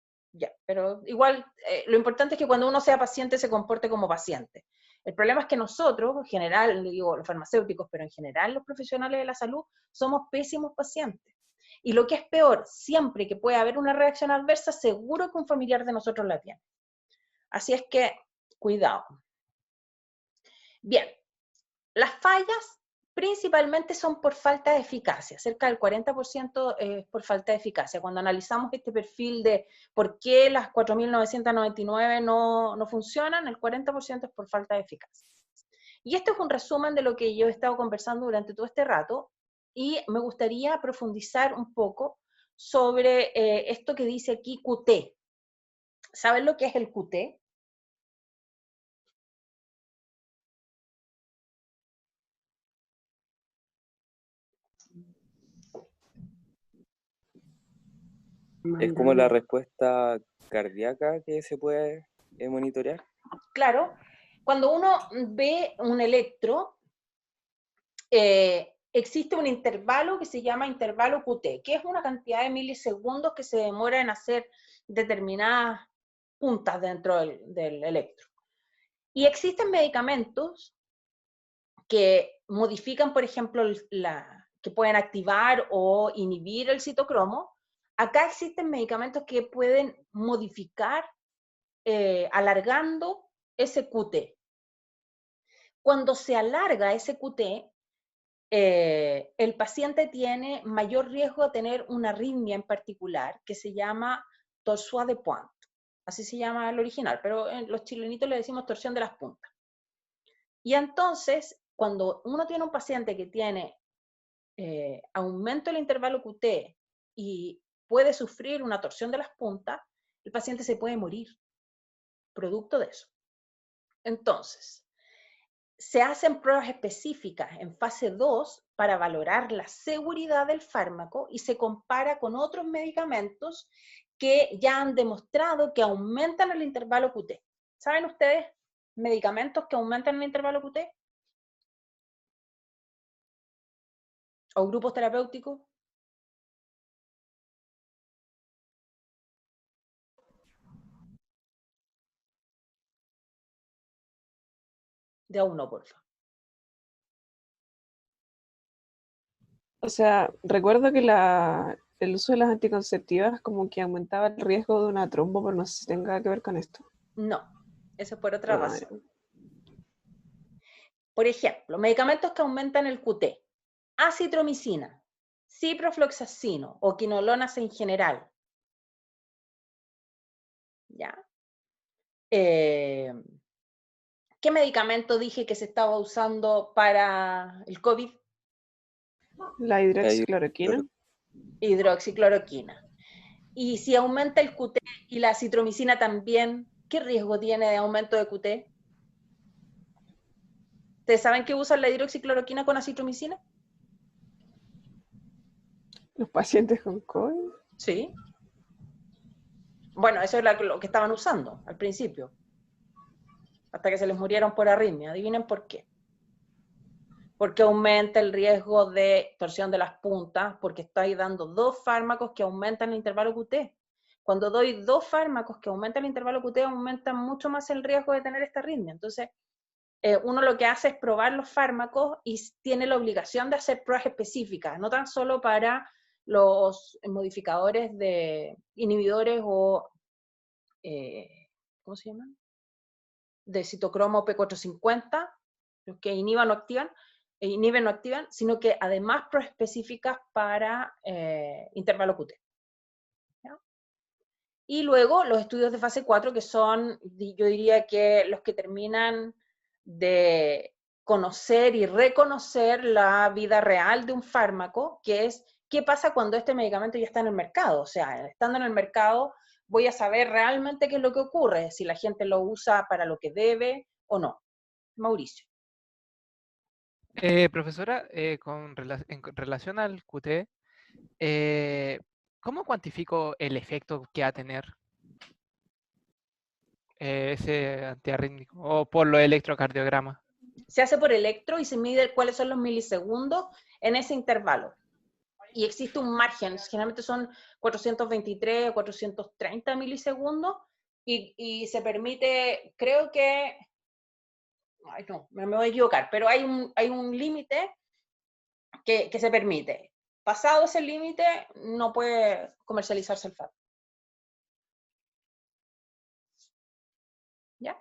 igual lo importante es que cuando uno sea paciente se comporte como paciente. El problema es que nosotros, en general, digo los farmacéuticos, pero en general los profesionales de la salud, somos pésimos pacientes. Y lo que es peor, siempre que pueda haber una reacción adversa, seguro que un familiar de nosotros la tiene. Así es que, cuidado. Bien, las fallas principalmente son por falta de eficacia, cerca del 40% es por falta de eficacia. Cuando analizamos este perfil de por qué las 4.999 no funcionan, el 40% es por falta de eficacia. Y esto es un resumen de lo que yo he estado conversando durante todo este rato, y me gustaría profundizar un poco sobre esto que dice aquí QT. ¿Saben lo que es el QT? Es como la respuesta cardíaca que se puede monitorear. Claro, cuando uno ve un electro, existe un intervalo que se llama intervalo QT, que es una cantidad de milisegundos que se demora en hacer determinadas puntas dentro del electro. Y existen medicamentos que modifican, por ejemplo, que pueden activar o inhibir el citocromo. Acá existen medicamentos que pueden modificar alargando ese QT. Cuando se alarga ese QT, el paciente tiene mayor riesgo de tener una arritmia en particular que se llama torsade de Pointes. Así se llama el original, pero los chilenitos le decimos torsión de las puntas. Y entonces, cuando uno tiene un paciente que tiene aumento del intervalo QT y puede sufrir una torsión de las puntas, el paciente se puede morir producto de eso. Entonces, se hacen pruebas específicas en fase 2 para valorar la seguridad del fármaco y se compara con otros medicamentos que ya han demostrado que aumentan el intervalo QT. ¿Saben ustedes medicamentos que aumentan el intervalo QT? ¿O grupos terapéuticos? De a uno, por favor. O sea, recuerdo que el uso de las anticonceptivas como que aumentaba el riesgo de una trombo, pero no sé si tenga que ver con esto. No, eso es por otra Ah, razón. Por ejemplo, medicamentos que aumentan el QT. Acitromicina, ciprofloxacino o quinolonas en general. ¿Ya? ¿Qué medicamento dije que se estaba usando para el COVID? la hidroxicloroquina. Hidroxicloroquina. Y si aumenta el QT y la acitromicina también, ¿qué riesgo tiene de aumento de QT? ¿Ustedes saben que usan la hidroxicloroquina con acitromicina? Los pacientes con COVID. Sí. Bueno, eso es lo que estaban usando al principio, hasta que se les murieron por arritmia. Adivinen por qué. Porque aumenta el riesgo de torsión de las puntas, porque estoy dando 2 fármacos que aumentan el intervalo QT. Cuando doy 2 fármacos que aumentan el intervalo QT, aumenta mucho más el riesgo de tener esta arritmia. Entonces, uno lo que hace es probar los fármacos y tiene la obligación de hacer pruebas específicas, no tan solo para los modificadores de inhibidores o, ¿cómo se llaman? De citocromo P450, los que inhiben o activan, sino que además pruebas específicas para intervalo QT. ¿Ya? Y luego los estudios de fase 4, que son, yo diría que los que terminan de conocer y reconocer la vida real de un fármaco, que es qué pasa cuando este medicamento ya está en el mercado. O sea, estando en el mercado, voy a saber realmente qué es lo que ocurre, si la gente lo usa para lo que debe o no. Mauricio. Profesora, en relación al QT, ¿cómo cuantifico el efecto que va a tener ese antiarrítmico? ¿O por los electrocardiogramas? Se hace por electro y se mide cuáles son los milisegundos en ese intervalo. Y existe un margen, generalmente son 423 o 430 milisegundos, y se permite, creo que, ay no, me voy a equivocar, pero hay un límite que se permite. Pasado ese límite, no puede comercializarse el fármaco. ¿Ya?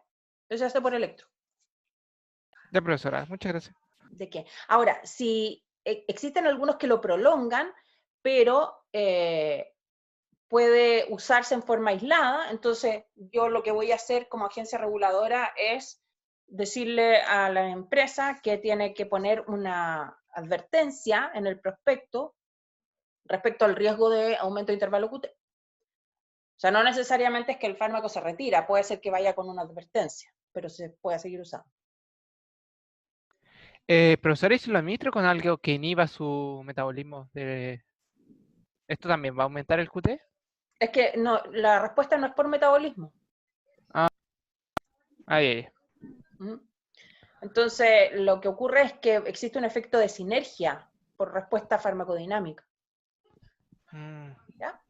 Entonces se hace por electro. Ya, profesora, muchas gracias. ¿De qué? Ahora, si existen algunos que lo prolongan, pero puede usarse en forma aislada, entonces yo lo que voy a hacer como agencia reguladora es decirle a la empresa que tiene que poner una advertencia en el prospecto respecto al riesgo de aumento de intervalo QT. O sea, no necesariamente es que el fármaco se retira, puede ser que vaya con una advertencia, pero se puede seguir usando. Profesora, ¿y si lo administro con algo que inhiba su metabolismo? ¿Esto también va a aumentar el QT? Es que no, la respuesta no es por metabolismo. Ahí. ¿Mm? Entonces, lo que ocurre es que existe un efecto de sinergia por respuesta farmacodinámica. ¿Ya?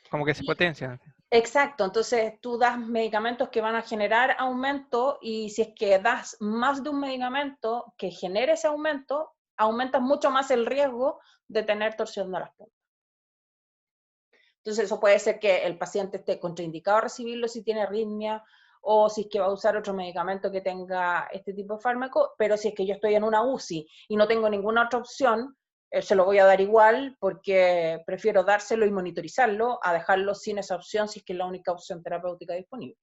Como que se potencia. Exacto, entonces tú das medicamentos que van a generar aumento, y si es que das más de un medicamento que genere ese aumento, aumentas mucho más el riesgo de tener torsión de las puntas. Entonces eso puede ser que el paciente esté contraindicado a recibirlo si tiene arritmia, o si es que va a usar otro medicamento que tenga este tipo de fármaco, pero si es que yo estoy en una UCI y no tengo ninguna otra opción, se lo voy a dar igual, porque prefiero dárselo y monitorizarlo a dejarlo sin esa opción si es que es la única opción terapéutica disponible.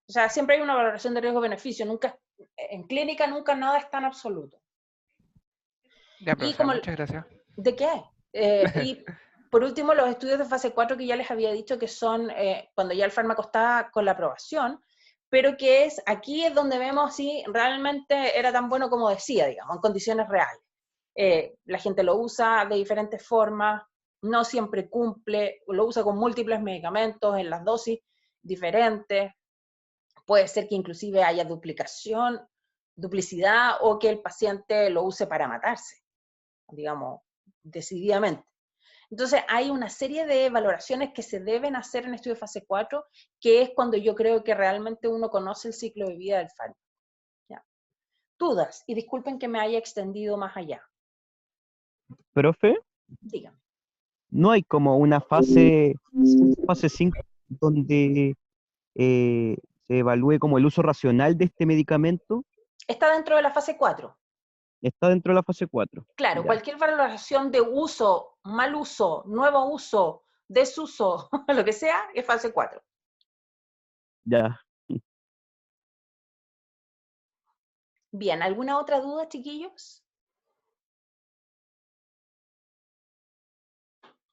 O sea, siempre hay una valoración de riesgo-beneficio, nunca, en clínica nunca nada es tan absoluto. Ya, profesor, muchas gracias. ¿De qué? Y por último, los estudios de fase 4 que ya les había dicho que son cuando ya el fármaco está con la aprobación, pero que aquí es donde vemos si realmente era tan bueno como decía, digamos, en condiciones reales. La gente lo usa de diferentes formas, no siempre cumple, lo usa con múltiples medicamentos en las dosis diferentes, puede ser que inclusive haya duplicidad, o que el paciente lo use para matarse, digamos, decididamente. Entonces, hay una serie de valoraciones que se deben hacer en estudio de fase 4, que es cuando yo creo que realmente uno conoce el ciclo de vida del fármaco. ¿Ya? Dudas, y disculpen que me haya extendido más allá. Profe, Dígame. ¿no hay como una fase 5 donde se evalúe como el uso racional de este medicamento? Está dentro de la fase 4. Está dentro de la fase 4. Claro, Ya, cualquier valoración de uso, mal uso, nuevo uso, desuso, lo que sea, es fase 4. ya. Bien, ¿alguna otra duda, chiquillos?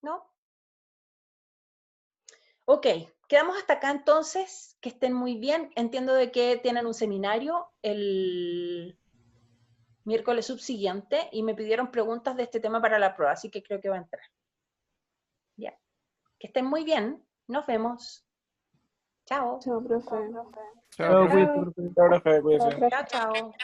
¿No? Ok, quedamos hasta acá entonces, que estén muy bien. Entiendo de que tienen un seminario el miércoles subsiguiente y me pidieron preguntas de este tema para la prueba, así que creo que va a entrar. Ya, que estén muy bien. Nos vemos. Chao. Chao, profe. Chao, profe. Chao, cuídate, profe. Chao, profe, cuídese. Chao, chao.